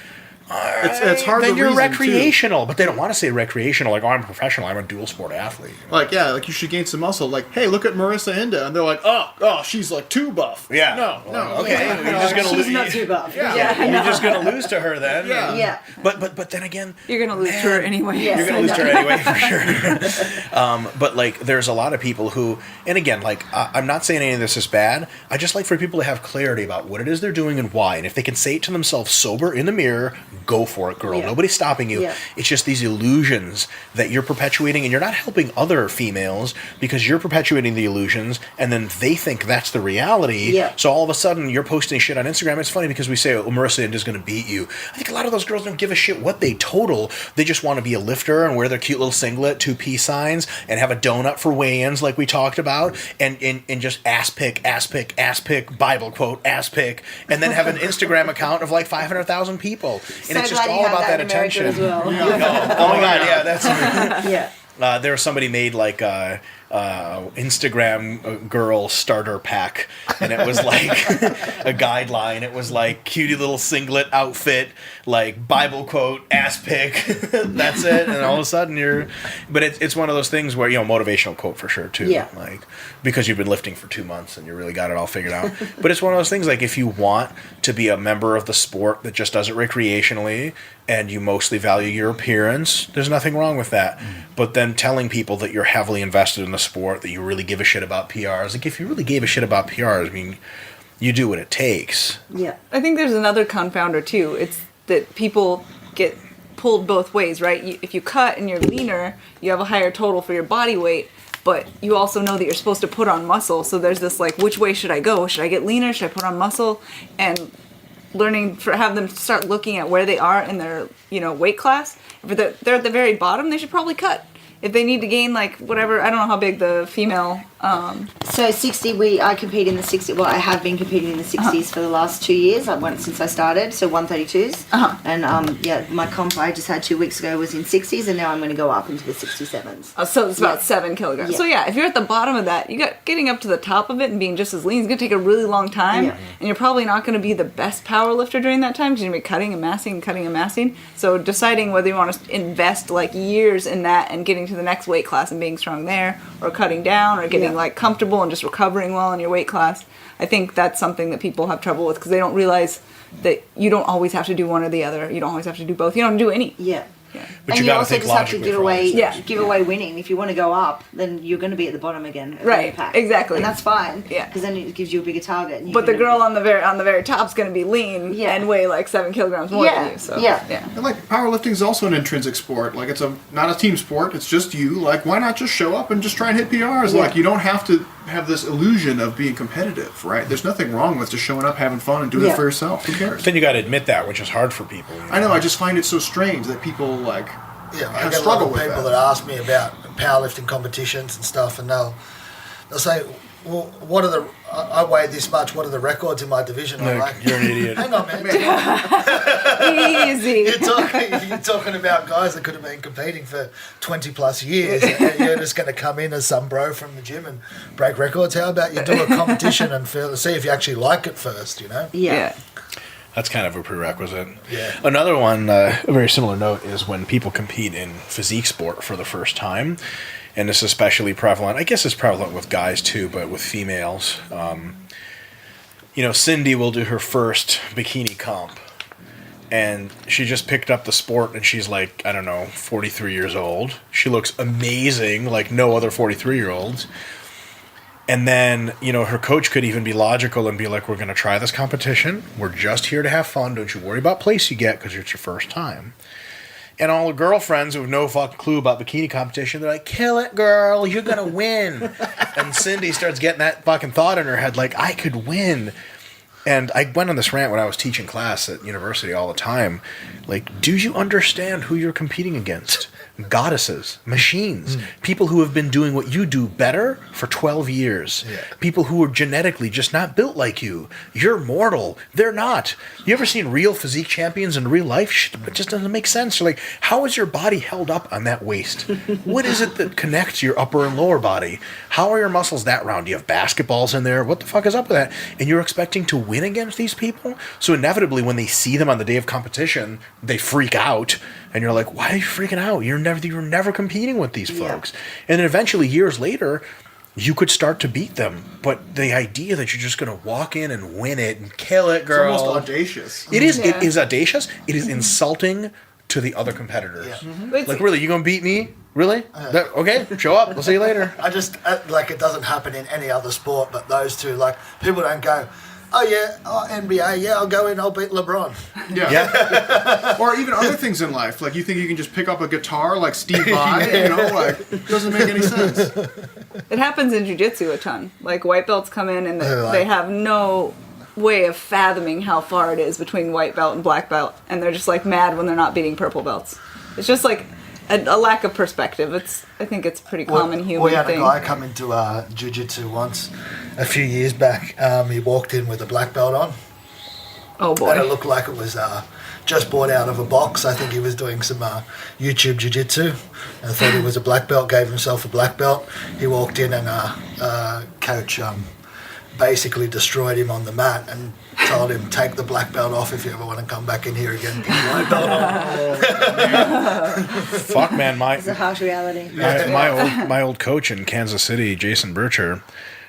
it's hard. Then to you're reason, recreational, but they don't want to say recreational. Like, oh, I'm a professional. I'm a dual sport athlete. Like, yeah, like you should gain some muscle. Like, hey, look at Marissa Inda, and they're like, oh, she's like too buff. Yeah. No. Okay. You're just gonna She's lose. not too buff. You're just gonna lose to her then. Yeah. Yeah. But then again, You're gonna lose to her anyway. Yeah. you're gonna lose to her anyway for sure. But like, there's a lot of people who, and again, like, I'm not saying any of this is bad. I just like for people to have clarity about what it is they're doing and why. And if they can say it to themselves sober in the mirror, go for it, girl. Yeah. Nobody's stopping you. Yeah. It's just these illusions that you're perpetuating, and you're not helping other females because you're perpetuating the illusions, and then they think that's the reality. Yeah. So all of a sudden, you're posting shit on Instagram. It's funny because we say, oh, Marissa Inda's going to beat you. I think a lot of those girls don't give a shit what they total. They just want to be a lifter and wear their cute little singlet, 2 peace signs, and have a donut for weigh-ins like we talked about, and just ass pick, Bible quote, ass pick, and then have an Instagram account of like 500,000 people. And it's just all about that attention. As well. Oh my god, yeah, that's Yeah. there was somebody made like a Instagram girl starter pack, and it was like a guideline. It was like cutie little singlet outfit, like Bible quote, ass pick. That's it. And all of a sudden but it's one of those things where, motivational quote for sure too. Yeah. Like, because you've been lifting for 2 months and you really got it all figured out. But it's one of those things, like, if you want to be a member of the sport that just does it recreationally and you mostly value your appearance, there's nothing wrong with that. But then telling people that you're heavily invested in the sport, that you really give a shit about PRs, like, if you really gave a shit about PRs, I mean, you do what it takes. Yeah. I think there's another confounder too. It's that people get pulled both ways, right? If you cut and you're leaner, you have a higher total for your body weight, but you also know that you're supposed to put on muscle. So there's this like, which way should I go? Should I get leaner? Should I put on muscle? And have them start looking at where they are in their, weight class. If they're at the very bottom, they should probably cut. If they need to gain like whatever, I don't know how big the female. So 60, I compete in the 60. Well, I have been competing in the 60s for the last 2 years. I went since I started, so 132s. And my comp I just had 2 weeks ago was in 60s, and now I'm going to go up into the 67s. So it's about 7 kilograms. Yeah. So yeah, if you're at the bottom of that, getting up to the top of it and being just as lean is going to take a really long time, Yeah. and you're probably not going to be the best power lifter during that time because you're going to be cutting and massing. So deciding whether you want to invest like years in that and getting to the next weight class and being strong there, or cutting down, or getting like comfortable and just recovering well in your weight class. I think that's something that people have trouble with because they don't realize that you don't always have to do one or the other. You don't always have to do both. You don't do any. Yeah. Yeah. But And you you gotta also think just have to logically give for all away, these things. winning. If you want to go up, then you're going to be at the bottom again. Of Right, the pack. exactly. And that's fine. Yeah. Because then it gives you a bigger target. And But the girl on the very top is going to be lean Yeah. and weigh like 7 kilograms more than you. So Yeah. And like powerlifting is also an intrinsic sport. Like it's not a team sport. It's just you. Like why not just show up and just try and hit PRs? Yeah. Like you don't have to have this illusion of being competitive, right? There's nothing wrong with just showing up, having fun, and doing Yeah. it for yourself. Who cares? Then you got to admit that, which is hard for people. I know. I just find it so strange that people like. Yeah, I have get a lot struggled of with people that. that ask me about powerlifting competitions and stuff, and they'll say, "Well, what are the? I weigh this much. What are the records in my division?" I'm like, You're an idiot. "Hang on, man. easy. You're talking about guys that could have been competing for 20 plus years, and you're just going to come in as some bro from the gym and break records. How about you do a competition and see if you actually like it first? Yeah. That's kind of a prerequisite. Yeah. Another one, a very similar note, is when people compete in physique sport for the first time. And this is especially prevalent. I guess it's prevalent with guys too, but with females. Cindy will do her first bikini comp. And she just picked up the sport, and she's like, 43 years old. She looks amazing, like no other 43-year-olds. And then, her coach could even be logical and be like, we're going to try this competition. We're just here to have fun. Don't you worry about place you get because it's your first time. And all the girlfriends who have no fucking clue about bikini competition, they're like, kill it, girl. You're going to win. And Cindy starts getting that fucking thought in her head, like, I could win. And I went on this rant when I was teaching class at university all the time. Like, do you understand who you're competing against? goddesses, machines, people who have been doing what you do better for 12 years, people who are genetically just not built like you. You're mortal. They're not. You ever seen real physique champions in real life? Shit, it just doesn't make sense. You're like, how is your body held up on that waist? What is it that connects your upper and lower body? How are your muscles that round? Do you have basketballs in there? What the fuck is up with that? And you're expecting to win against these people? So inevitably, when they see them on the day of competition, they freak out. And you're like, why are you freaking out? You're never competing with these folks. And then eventually, years later, you could start to beat them. But the idea that you're just going to walk in and win it and kill it, girl. It's almost audacious. It is. It is audacious. It is insulting to the other competitors. Like, really, you going to beat me? Really? Okay, show up. We'll see you later. I just, like, it doesn't happen in any other sport but those two. Like, people don't go, oh, yeah, NBA, yeah, I'll go in, I'll beat LeBron. Yeah. Or even other things in life. Like, you think you can just pick up a guitar like Steve Vai, you know, like, it doesn't make any sense. It happens in jiu-jitsu a ton. Like, white belts come in and they have no way of fathoming how far it is between white belt and black belt, and they're just, like, mad when they're not beating purple belts. It's just, like, a lack of perspective. I think it's a pretty common human thing. We had thing. a guy come into Jiu-Jitsu once, a few years back. He walked in with a black belt on. Oh, boy. And it looked like it was just bought out of a box. I think he was doing some YouTube Jiu-Jitsu and thought he was a black belt, gave himself a black belt. He walked in and coach basically destroyed him on the mat and told him, take the black belt off if you ever want to come back in here again. Put the white belt on. Fuck, man. It's a harsh reality. My old coach in Kansas City, Jason Bircher,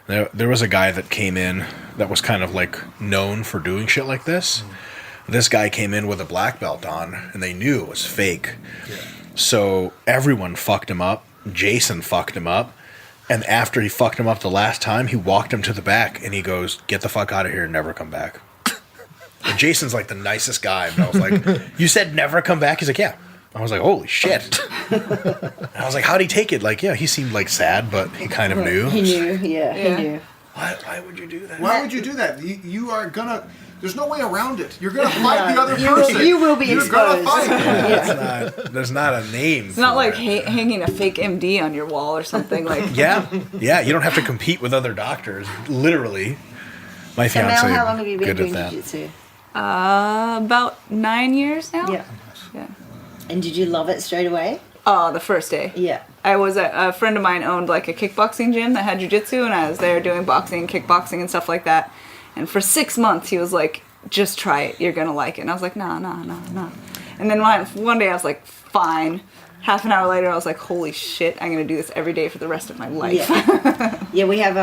there was a guy that came in that was kind of like known for doing shit like this. This guy came in with a black belt on, and they knew it was fake. Yeah. So everyone fucked him up. Jason fucked him up. And after he fucked him up the last time, he walked him to the back, and he goes, get the fuck out of here and never come back. And Jason's like the nicest guy. And I was like, you said never come back? He's like, yeah. I was like, holy shit. And I was like, how'd he take it? Like, yeah, he seemed like sad, but he kind of knew. He knew, he knew. Why would you do that? Why would you do that? You are gonna... There's no way around it. You're going to fight the other person. You will be exposed. There's not a name. It's not like hanging a fake MD on your wall or something like. Yeah. You don't have to compete with other doctors. Literally, my So fiance. Mel, how long have you been good doing at that. jiu-jitsu? About 9 years now. Yeah. And did you love it straight away? Oh, the first day. Yeah. I was a friend of mine owned like a kickboxing gym that had jiu-jitsu, and I was there doing boxing, kickboxing, and stuff like that. And for 6 months, he was like, just try it. You're going to like it. And I was like, no. And then one day I was like, fine. Half an hour later, I was like, holy shit, I'm going to do this every day for the rest of my life. Yeah, we have,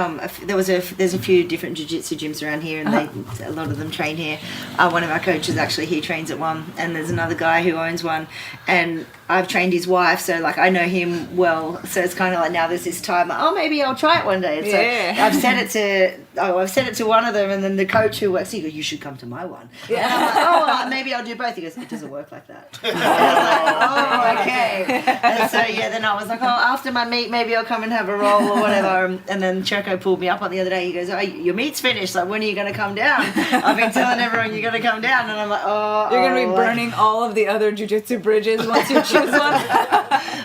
there's a few different jiu-jitsu gyms around here, and a lot of them train here. One of our coaches actually, he trains at one, and there's another guy who owns one, and I've trained his wife, so like I know him well, so it's kind of like now there's this time, like, oh, maybe I'll try it one day. And so I've said it to one of them, and then the coach who works, he goes, you should come to my one. Yeah. And I'm like, oh, well, maybe I'll do both. He goes, it doesn't work like that. And I was like, oh, okay. And so then I was like, oh, after my meet, maybe I'll come and have a roll or whatever. And then Choco pulled me up on the other day. He goes, oh, your meet's finished. Like, when are you going to come down? I've been telling everyone you're going to come down. And I'm like, oh. You're going to be burning all of the other jiu-jitsu bridges once you choose one.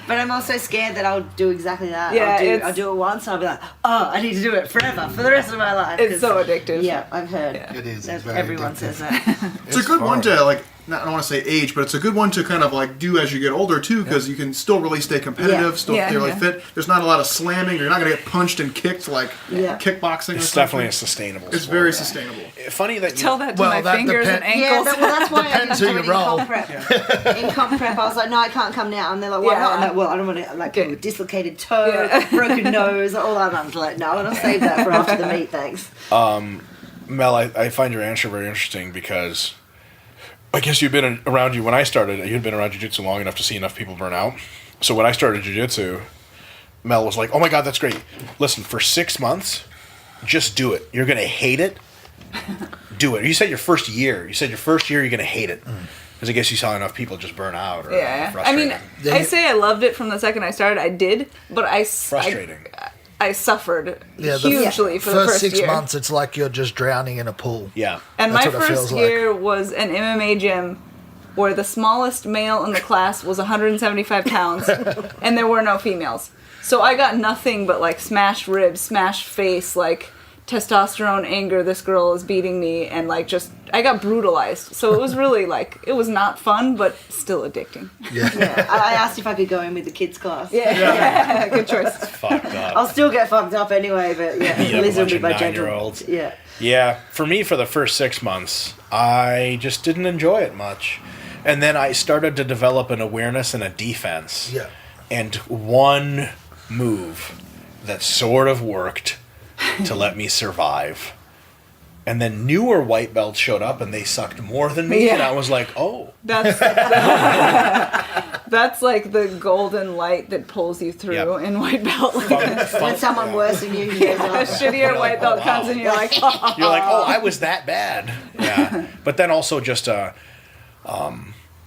But I'm also scared that I'll do exactly that. Yeah, I'll do it once and I'll be like, oh, I need to do it forever, for the rest of my life. It's so addictive. Yeah, I've heard. Yeah. It is. Everyone says that. It's a good one to, like, I don't want to say age, but it's a good one to kind of like do as you get older too, because you can still really stay competitive, still stay really fit. There's not a lot of slamming. You're not going to get punched and kicked like kickboxing. It's or definitely something. a sustainable It's sport. very sustainable. Funny that you Tell that to my that fingers and ankles. Yeah, well, that's why I Depends didn't who do you it in roll. comp prep. In comp prep, I was like, no, I can't come now. And they're like, why not? I'm like, well, I don't want to, like, a dislocated toe, broken nose, all that. And I'm like, no, and I'll save that for after the meet, thanks. Mel, I find your answer very interesting because I guess you've been around when I started. You'd been around jiu-jitsu long enough to see enough people burn out. So when I started jiu-jitsu, Mel was like, oh my God, that's great. Listen, for 6 months, just do it. You're going to hate it. Do it. You said your first year. You're going to hate it. Because I guess you saw enough people just burn out or I mean, I say I loved it from the second I started. I did, but frustrating. I suffered hugely for the first 6 year. months, it's like you're just drowning in a pool. Yeah. And That's my what it first feels year was an MMA gym where the smallest male in the class was 175 pounds, and there were no females. So I got nothing but like smashed ribs, smashed face, like testosterone, anger, this girl is beating me, and like just I got brutalized. So it was really like it was not fun, but still addicting. Yeah, I asked if I could go in with the kids class. Yeah. Good choice. Fucked up. I'll still get fucked up anyway, but yeah, Beat up a Liz will bunch be of my gentle. 9-year-olds. Yeah. Yeah, for me, for the first 6 months, I just didn't enjoy it much. And then I started to develop an awareness and a defense. Yeah. And one move that sort of worked to let me survive. And then newer white belts showed up and they sucked more than me. Yeah. And I was like, oh. That's like the golden light that pulls you through Yep. in white belt. When someone worse than you shows A up. shittier white belt wow. comes and you're like, oh. You're like, oh, I was that bad. Yeah. But then also just an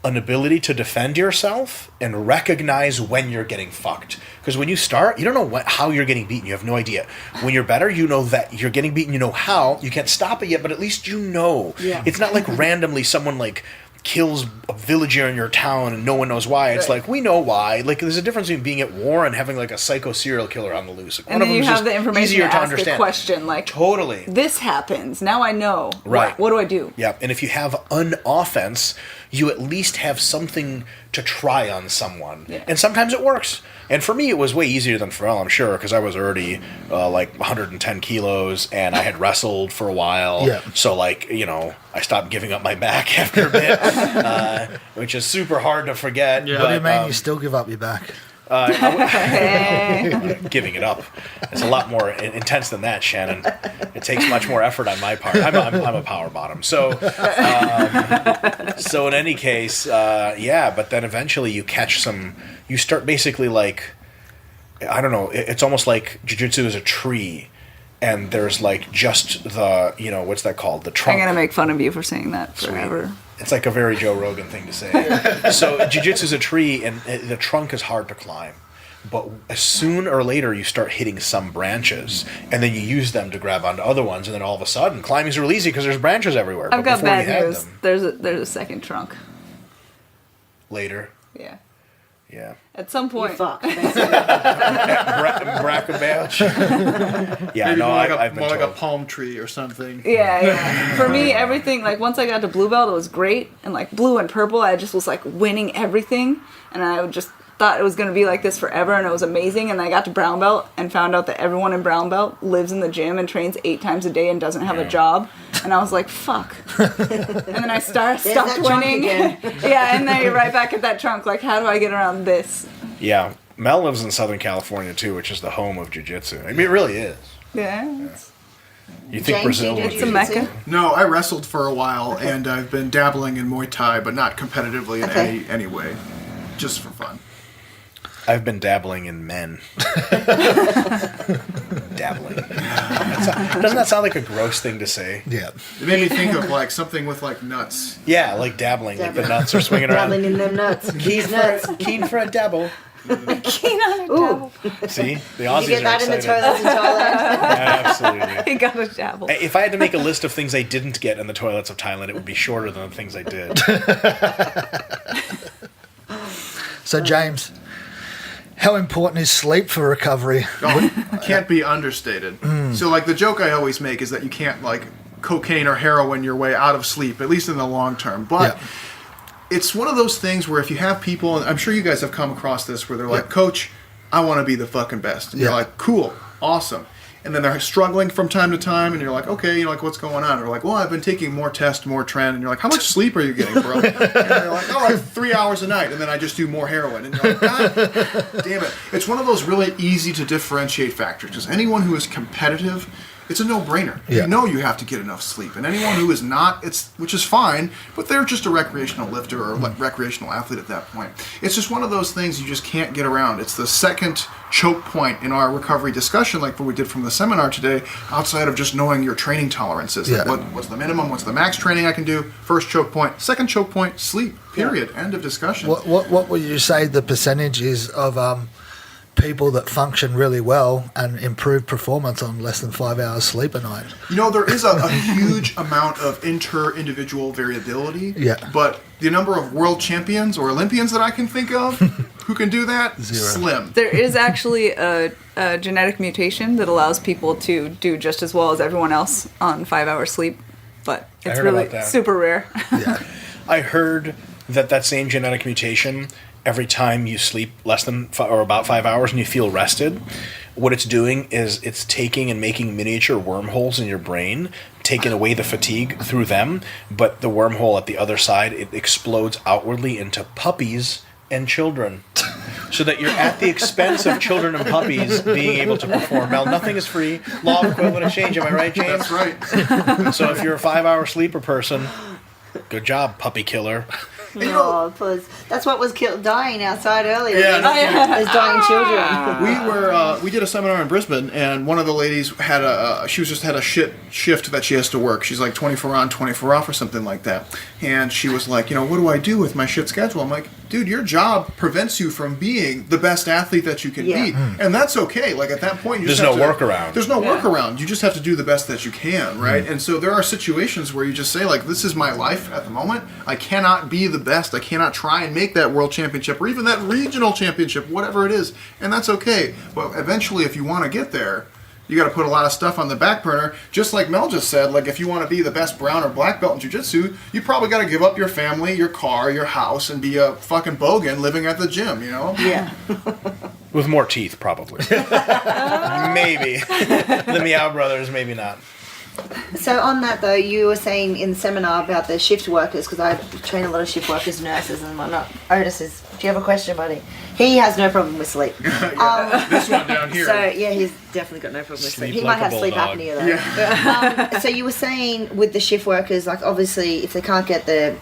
ability to defend yourself and recognize when you're getting fucked. Because when you start, you don't know how you're getting beaten. You have no idea. When you're better, you know that you're getting beaten. You know how. You can't stop it yet, but at least you know. Yeah. It's not like randomly someone like kills a villager in your town and no one knows why. It's Right. like, we know why. Like, there's a difference between being at war and having like a psycho serial killer on the loose. Like, And then you have the information easier to ask a question like, Totally. this happens. Now I know. Right. What do I do? Yeah, and if you have an offense, you at least have something to try on someone. Yeah. And sometimes it works. And for me, it was way easier than Pharrell, I'm sure, because I was already like 110 kilos, and I had wrestled for a while. Yeah. So, like, you know, I stopped giving up my back after a bit, which is super hard to forget. What do you mean you still give up your back? Giving it up. It's a lot more intense than that, Shannon. It takes much more effort on my part. I'm a power bottom. So in any case, yeah, but then eventually you catch some, you start basically like, I don't know, it's almost like Jujitsu is a tree, and there's like just the, you know, what's that called? The trunk. I'm going to make fun of you for saying that forever. It's like a very Joe Rogan thing to say. So Jiu-Jitsu is a tree, and the trunk is hard to climb. But sooner or later, you start hitting some branches, and then you use them to grab onto other ones, and then all of a sudden, climbing's real easy because there's branches everywhere. I've got before you bad had news. them, There's a second trunk. later, Yeah. yeah. At some You point. fuck. Brackenbouch. Yeah, Maybe no, more like, I've a, been more like a told. palm tree or something. Yeah. For me, everything, like, once I got to blue belt, it was great. And, like, blue and purple, I just was, like, winning everything. And I just thought it was going to be like this forever, and it was amazing. And then I got to brown belt and found out that everyone in brown belt lives in the gym and trains 8 times a day and doesn't have a job. And I was like, fuck. And then I stopped that trunk winning. again. Yeah, and then you're right back at that trunk. Like, how do I get around this? Yeah, Mel lives in Southern California too, which is the home of jiu-jitsu. I mean, it really is. Yeah. You think James, Brazil you would did It's a be? mecca. No, I wrestled for a while, and I've been dabbling in Muay Thai, but not competitively in Okay. any way, just for fun. I've been dabbling in men. Dabbling. Doesn't that sound like a gross thing to say? Yeah. It made me think of like something with like nuts. Yeah, like dabbling, like the nuts are swinging around. Dabbling in them nuts. These nuts. Keen for a dabble. Keen on a dabble. See, the You Aussies get that are in the excited. toilets in Thailand. Absolutely. He got a dabble. If I had to make a list of things I didn't get in the toilets of Thailand, it would be shorter than the things I did. So, James, how important is sleep for recovery? Oh, can't be understated. So like the joke I always make is that you can't like cocaine or heroin your way out of sleep, at least in the long term. But Yeah. it's one of those things where if you have people, and I'm sure you guys have come across this, where they're like, Yeah. Coach, I want to be the fucking best. And you're Yeah. like, cool, awesome. And then they're struggling from time to time, and you're like, okay, you know, like, what's going on? And they're like, well, I've been taking more tests, more trend. And you're like, how much sleep are you getting, bro? And they're like, oh, like 3 hours a night, and then I just do more heroin. And you're like, God damn it. It's one of those really easy to differentiate factors, because anyone who is competitive, it's a no-brainer. Yeah. You know you have to get enough sleep. And anyone who is not, which is fine, but they're just a recreational lifter or recreational athlete at that point. It's just one of those things you just can't get around. It's the second choke point in our recovery discussion, like what we did from the seminar today, outside of just knowing your training tolerances. Yeah. Like what's the minimum, what's the max training I can do? First choke point. Second choke point, sleep. Period. End of discussion. What would you say the percentage is of people that function really well and improve performance on less than 5 hours sleep a night. You know, there is a huge amount of inter-individual variability. Yeah. But the number of world champions or Olympians that I can think of who can do that, slim. There is actually a genetic mutation that allows people to do just as well as everyone else on 5 hours sleep, but it's heard really about that. super rare. Yeah. I heard that same genetic mutation, every time you sleep less than or about 5 hours and you feel rested, what it's doing is it's taking and making miniature wormholes in your brain, taking away the fatigue through them, but the wormhole at the other side, it explodes outwardly into puppies and children. So that you're at the expense of children and puppies being able to perform. Mel, nothing is free. Law of equivalent exchange, am I right, James? That's right. So if you're a 5 hour sleeper person, good job, puppy killer. No, please. That's what was dying outside earlier. Yeah, There's dying children. We did a seminar in Brisbane, and one of the ladies had a shit shift that she has to work. She's like 24 on, 24 off, or something like that. And she was like, what do I do with my shit schedule? I'm like, dude, your job prevents you from being the best athlete that you can be, and that's okay. Like at that point, There's no workaround. There's no workaround. You just have to do the best that you can, right? And so there are situations where you just say, like, this is my life at the moment. I cannot be the best. I cannot try and make that world championship or even that regional championship, whatever it is, and that's okay. But eventually, if you want to get there, you got to put a lot of stuff on the back burner. Just like Mel just said, like if you want to be the best brown or black belt in jiu-jitsu, you probably got to give up your family, your car, your house, and be a fucking bogan living at the gym, Yeah. With more teeth, probably. Maybe. The Meow Brothers, maybe not. So on that though, you were saying in the seminar about the shift workers, because I train a lot of shift workers, nurses and whatnot. Otis is, do you have a question, buddy? He has no problem with sleep. This one down here. So yeah, he's definitely got no problem with sleep. He like might have a sleep Bulldog. apnea though. So you were saying with the shift workers, like obviously if they can't get the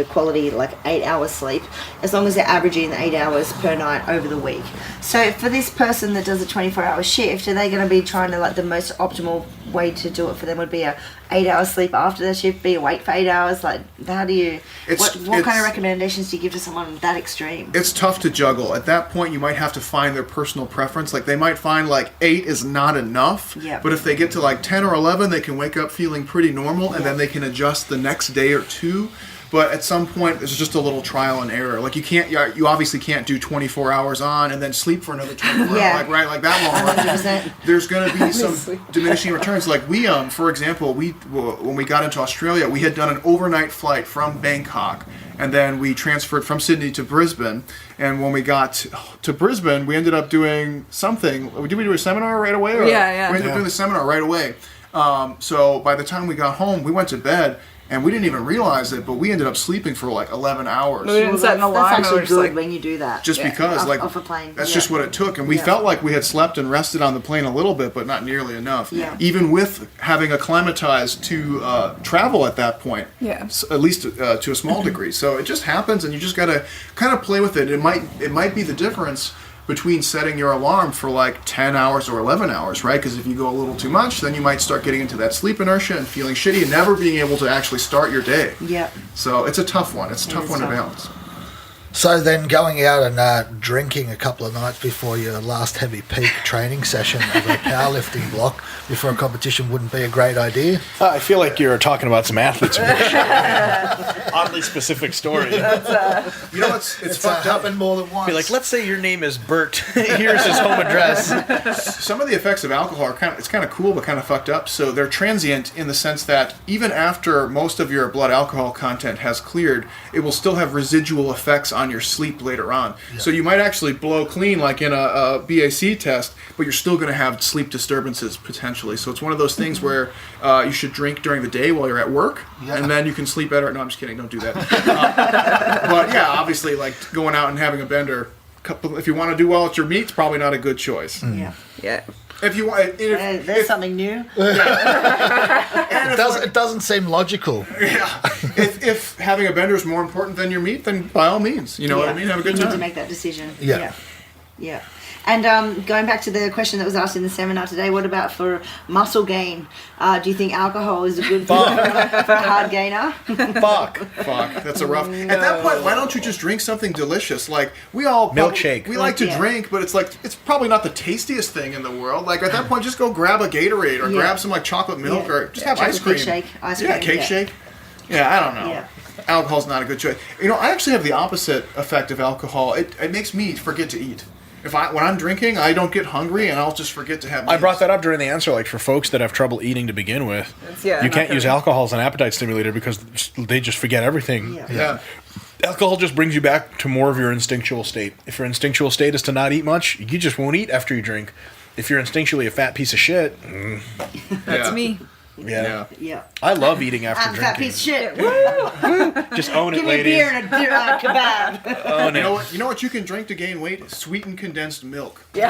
quality like 8 hours sleep, as long as they're averaging the 8 hours per night over the week. So for this person that does a 24-hour shift, are they going to be trying to, like, the most optimal way to do it for them would be a 8 hour sleep after their shift, be awake for 8 hours? Like, how do you, what kind of recommendations do you give to someone that extreme? It's tough to juggle. At that point, you might have to find their personal preference. Like, they might find, like, 8 is not enough. Yeah. But if they get to, like, 10 or 11, they can wake up feeling pretty normal, and then they can adjust the next day or two. But at some point, it's just a little trial and error. Like, you obviously can't do 24 hours on and then sleep for another 24 hours, like that long. There's going to be some diminishing returns. Like we, for example, when we got into Australia, we had done an overnight flight from Bangkok, and then we transferred from Sydney to Brisbane. And when we got to Brisbane, we ended up doing something. Did we do a seminar right away? Yeah. We ended up doing the seminar right away. So by the time we got home, we went to bed. And we didn't even realize it, but we ended up sleeping for like 11 hours. We didn't set an alarm. That's actually just good like, when you do that. Just because, off a plane. that's just what it took. And we felt like we had slept and rested on the plane a little bit, but not nearly enough. Yeah. Even with having acclimatized to travel at that point. Yeah. At least to a small degree. So it just happens, and you just got to kind of play with it. It might be the difference between setting your alarm for like 10 hours or 11 hours, right? Because if you go a little too much, then you might start getting into that sleep inertia and feeling shitty and never being able to actually start your day. Yeah. So it's a tough one. It's a tough one to balance. So then going out and drinking a couple of nights before your last heavy peak training session of a powerlifting block before a competition wouldn't be a great idea? I feel like you're talking about some athletes. Oddly specific story. You know, it's fucked up. happened more than once. Be like, let's say your name is Bert. Here's his home address. Some of the effects of alcohol are kind of cool, but kind of fucked up. So they're transient in the sense that even after most of your blood alcohol content has cleared, it will still have residual effects on your sleep later on. Yeah. So you might actually blow clean like in a BAC test, but you're still going to have sleep disturbances potentially. So it's one of those things where you should drink during the day while you're at work, and then you can sleep better. No, I'm just kidding. Don't do that. But yeah, obviously, like going out and having a bender, if you want to do well at your meet, it's probably not a good choice. Yeah. Yeah. If you want, there's something new. It doesn't seem logical. Yeah. If having a bender is more important than your meat, then by all means, you know what I mean. Have a good You need time. to make that decision. Yeah. Yeah. And going back to the question that was asked in the seminar today, what about for muscle gain? Do you think alcohol is a good thing for a hard gainer? Fuck. That's a rough. At that point, why don't you just drink something delicious? Like we all Milkshake. We like to drink, but it's like it's probably not the tastiest thing in the world. Like at that point, just go grab a Gatorade or grab some like chocolate milk or just have ice cream. Cake shake. Yeah, cake shake. Yeah, I don't know. Yeah. Alcohol's not a good choice. You know, I actually have the opposite effect of alcohol. It makes me forget to eat. When I'm drinking, I don't get hungry, and I'll just forget to have meals. I brought that up during the answer, like for folks that have trouble eating to begin with. You can't use alcohol as an appetite stimulator because they just forget everything. Yeah. Alcohol just brings you back to more of your instinctual state. If your instinctual state is to not eat much, you just won't eat after you drink. If you're instinctually a fat piece of shit, That's me. yeah. Yeah. I love eating after I'm a drinking. fat piece of shit. Woo! Just own it, Give me a ladies. beer and a kebab. Own it. You know what you can drink to gain weight? Sweetened condensed milk. No,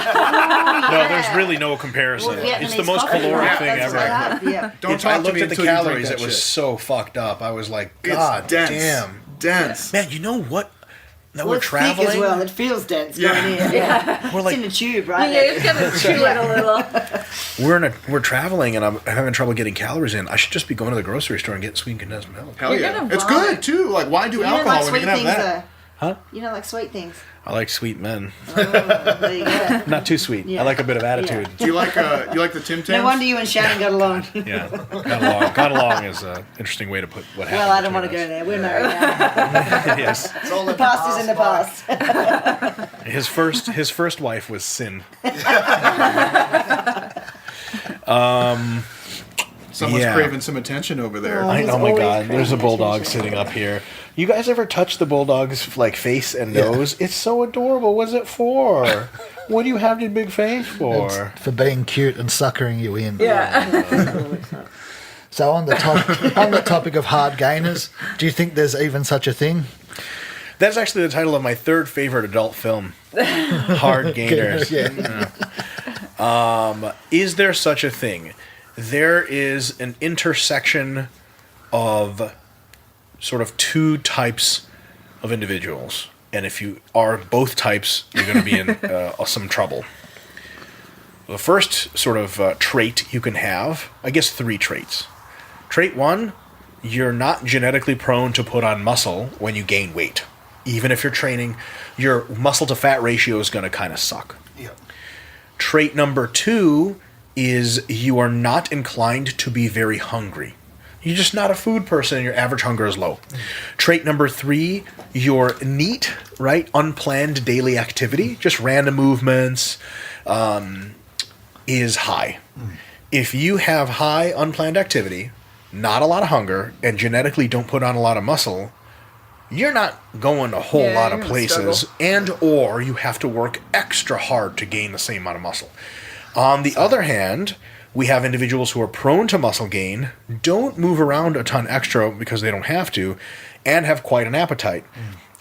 there's really no comparison. Well, It's the Vietnamese most coffee, caloric right? thing That's ever. what I have, yeah. Don't talk I to looked me at the until you drink calories. that It was shit. so fucked up. I was like, It's God dense. damn. Dense. Man, you know what? Now Well, we're it's traveling. thick as well. It feels dense Yeah. going in. Yeah. We're It's like in a tube, right? Yeah, you gotta chew it a little. we're traveling, and I'm having trouble getting calories in. I should just be going to the grocery store and getting sweet condensed milk. Hell You're yeah. gonna It's vomit. good, too. Like, why do You don't alcohol like when you sweet can have things, that? though. Huh? You don't like sweet things. I like sweet men. Oh, there you go. Not too sweet. Yeah. I like a bit of attitude. Do you like the Tim Tams? No wonder you and Shannon got along. Yeah, got along is an interesting way to put what happened. Well, I don't want to between go there. We're married now. us. Yes, The past is in the past. his first wife was Sin. Someone's Yeah. craving some attention over there. Oh my always God! There's a craving bulldog attention. sitting up here. You guys ever touch the bulldog's like face and nose? It's so adorable. What's it for? What do you have your big face for? For being cute and suckering you in. Yeah. So on the topic of hard gainers, do you think there's even such a thing? That's actually the title of my third favorite adult film, Hard Gainers. Yeah. Is there such a thing? There is an intersection of sort of two types of individuals. And if you are both types, you're going to be in some trouble. The first sort of trait you can have, I guess 3 traits. Trait 1, you're not genetically prone to put on muscle when you gain weight. Even if you're training, your muscle to fat ratio is going to kind of suck. Yeah. Trait number 2 is you are not inclined to be very hungry. You're just not a food person and your average hunger is low. Trait number 3, your neat, right, unplanned daily activity, just random movements, is high. If you have high unplanned activity, not a lot of hunger, and genetically don't put on a lot of muscle, you're not going a whole lot of you're gonna places, struggle. and or you have to work extra hard to gain the same amount of muscle. On the other hand, we have individuals who are prone to muscle gain, don't move around a ton extra because they don't have to, and have quite an appetite.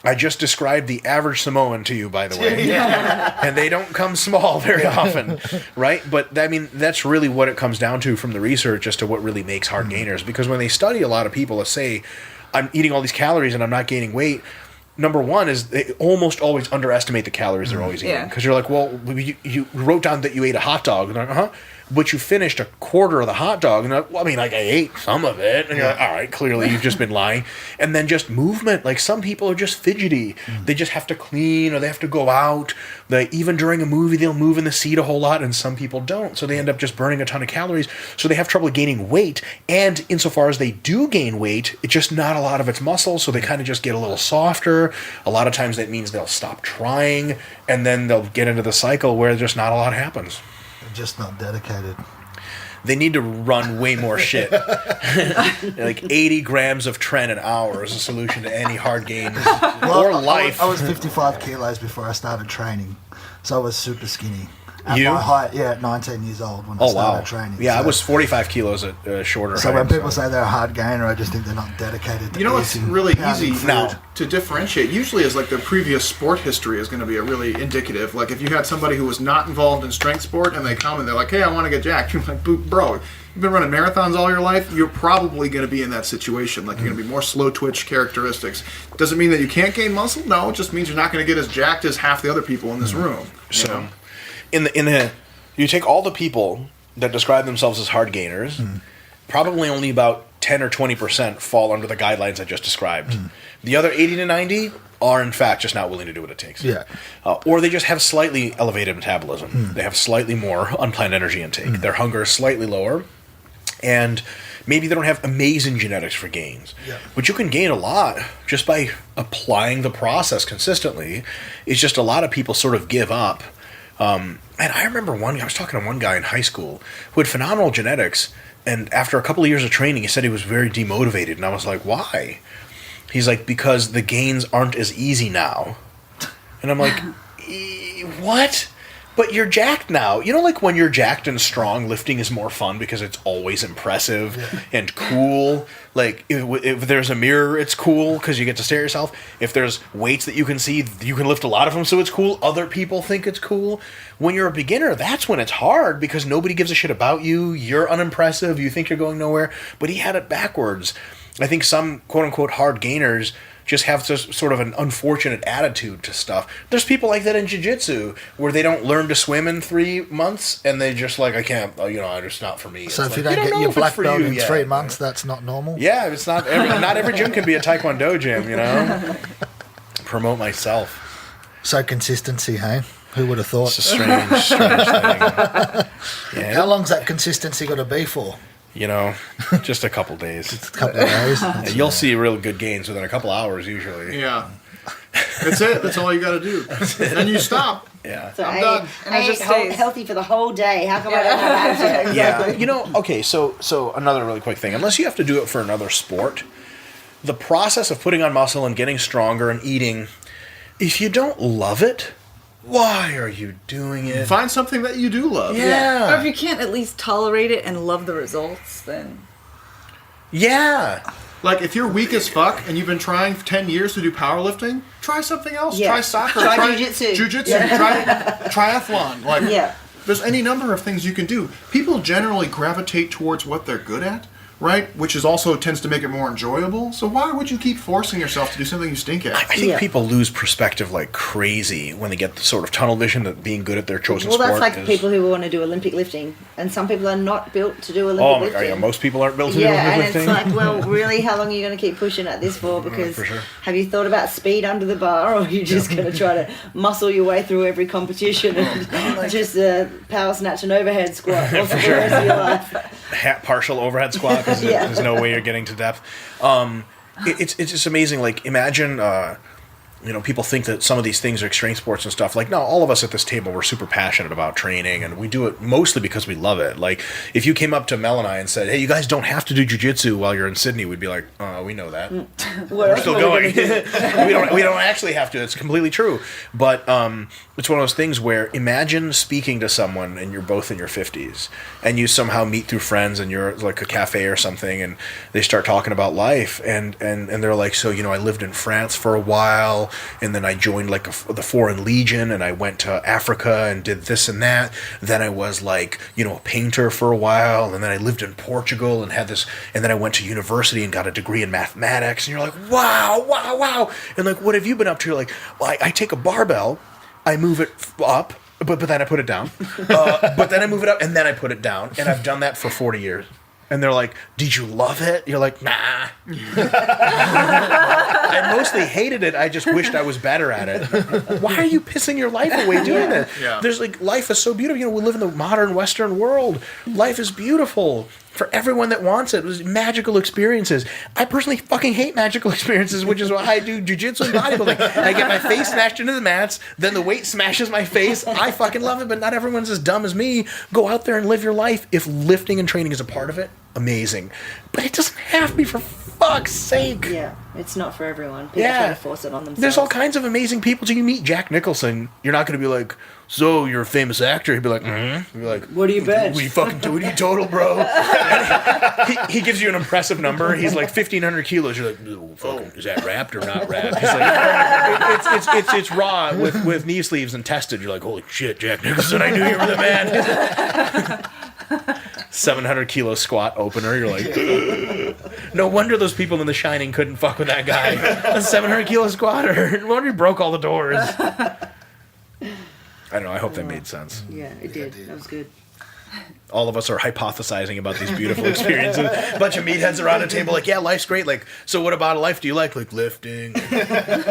I just described the average Samoan to you, by the way. And they don't come small very often, right? But, I mean, that's really what it comes down to from the research as to what really makes hard gainers. Because when they study a lot of people that say, I'm eating all these calories and I'm not gaining weight, number one is they almost always underestimate the calories they're always eating. Yeah. Because you're like, well, you wrote down that you ate a hot dog. And they're like, but you finished a quarter of the hot dog. And they're like, well, I mean, like, I ate some of it. And you're like, all right, clearly you've just been lying. And then just movement. Like, some people are just fidgety. They just have to clean or they have to go out. Even during a movie, they'll move in the seat a whole lot. And some people don't. So they end up just burning a ton of calories. So they have trouble gaining weight. And insofar as they do gain weight, it's just not a lot of it's muscle. So they kind of just get a little softer. A lot of times that means they'll stop trying. And then they'll get into the cycle where just not a lot happens. Just not dedicated. They need to run way more shit. Like 80 grams of tren an hour is a solution to any hard gain or life. I was 55 kilos before I started training, so I was super skinny. At You? my height, at 19 years old when I Oh, started wow. training. Yeah, I so, was 45 kilos at shorter So height, when people say they're a hard gainer, I just think they're not dedicated to You know what's eating really pounding easy food. No. to differentiate usually is like the previous sport history is going to be a really indicative. Like if you had somebody who was not involved in strength sport and they come and they're like, hey, I want to get jacked. You're like, bro, you've been running marathons all your life. You're probably going to be in that situation. Like you're going to be more slow twitch characteristics. Doesn't mean that you can't gain muscle. No, it just means you're not going to get as jacked as half the other people in this room. So, in the you take all the people that describe themselves as hard gainers, probably only about 10 or 20% fall under the guidelines I just described. The other 80 to 90 are in fact just not willing to do what it takes. Yeah. Or they just have slightly elevated metabolism. They have slightly more unplanned energy intake. Their hunger is slightly lower. And maybe they don't have amazing genetics for gains. Yeah. But you can gain a lot just by applying the process consistently. It's just a lot of people sort of give up. And I remember I was talking to one guy in high school who had phenomenal genetics. And after a couple of years of training, he said he was very demotivated. And I was like, why? He's like, because the gains aren't as easy now. And I'm like, what? But you're jacked now. You know, like when you're jacked and strong, lifting is more fun because it's always impressive and cool. Like if there's a mirror, it's cool because you get to stare at yourself. If there's weights that you can see, you can lift a lot of them, so it's cool. Other people think it's cool. When you're a beginner, that's when it's hard because nobody gives a shit about you. You're unimpressive. You think you're going nowhere. But he had it backwards. I think some quote-unquote hard gainers just have this sort of an unfortunate attitude to stuff. There's people like that in Jiu-Jitsu where they don't learn to swim in 3 months and they just like, I can't, it's not for me. So it's if you like, don't get know your if it's black for belt you in yet. 3 months, that's not normal? Yeah, it's not every gym can be a Taekwondo gym, you know? Promote myself. So consistency, hey? Who would have thought? It's a strange thing. Yeah, How long's that consistency got to be for? Just a couple days. A couple of days? You'll see real good gains within a couple hours usually. Yeah. That's it. That's all you got to do. Then you stop. Yeah. So I'm I done. And it ate just stays. healthy for the whole day. How come I don't have abs yet? Yeah. Okay, so another really quick thing. Unless you have to do it for another sport, the process of putting on muscle and getting stronger and eating, if you don't love it, why are you doing it? Find something that you do love. Yeah. Or if you can't at least tolerate it and love the results, then Yeah. Like, if you're weak as fuck and you've been trying for 10 years to do powerlifting, try something else. Yeah. Try soccer. Try jujitsu. Jujitsu. Yeah. Try triathlon. Like, Yeah. there's any number of things you can do. People generally gravitate towards what they're good at, right? Which is also tends to make it more enjoyable. So why would you keep forcing yourself to do something you stink at? I think people lose perspective like crazy when they get the sort of tunnel vision that being good at their chosen Well, sport that's like is. people who want to do Olympic lifting, and some people are not built to do Olympic Oh my lifting. god, yeah, most people aren't built to do Yeah, Olympic and lifting. it's like, well, really, how long are you going to keep pushing at this for? Because for sure. have you thought about speed under the bar, or are you just going to try to muscle your way through every competition and just power snatch and overhead squat for the rest of your life? Partial overhead squat because Yeah. there's no way you're getting to depth. It's just amazing. Like imagine, people think that some of these things are extreme sports and stuff. Like, no, all of us at this table, we're super passionate about training, and we do it mostly because we love it. Like, if you came up to Mel and I and said, "Hey, you guys don't have to do jiu-jitsu while you're in Sydney," we'd be like, "We know that. We're still going. we don't actually have to. It's completely true." But it's one of those things where imagine speaking to someone and you're both in your 50s and you somehow meet through friends and you're like a cafe or something and they start talking about life and they're like, so I lived in France for a while and then I joined like the Foreign Legion and I went to Africa and did this and that. Then I was like a painter for a while and then I lived in Portugal and had this, and then I went to university and got a degree in mathematics. And you're like, wow. And like, what have you been up to? You're like, well, I take a barbell, I move it up, but then I put it down. But then I move it up, and then I put it down. And I've done that for 40 years. And they're like, did you love it? You're like, nah. I mostly hated it. I just wished I was better at it. Why are you pissing your life away doing that? Yeah. There's like, life is so beautiful. We live in the modern Western world. Life is beautiful. For everyone that wants it. It was magical experiences. I personally fucking hate magical experiences, which is why I do jiu-jitsu and bodybuilding. I get my face smashed into the mats, then the weight smashes my face. I fucking love it, but not everyone's as dumb as me. Go out there and live your life. If lifting and training is a part of it, amazing. But it doesn't have to be, for fuck's sake. Yeah, it's not for everyone. People try to force it on themselves. There's all kinds of amazing people. So you meet Jack Nicholson, you're not going to be like, so you're a famous actor. He'd be like, mm-hmm. You'd be like, What do you bench? What do you total, bro? he gives you an impressive number. He's like 1,500 kilos. You're like, is that wrapped or not wrapped? He's like, it's raw with knee sleeves and tested. You're like, holy shit, Jack Nicholson, I knew you were the man. 700 kilo squat opener. You're like, ugh. No wonder those people in The Shining couldn't fuck with that guy. A 700 kilo squatter. No wonder he broke all the doors. I don't know. I hope that made sense. Yeah, it did. That was good. All of us are hypothesizing about these beautiful experiences. A bunch of meatheads around a table like, yeah, life's great. Like, so what about a life do you like? Like lifting,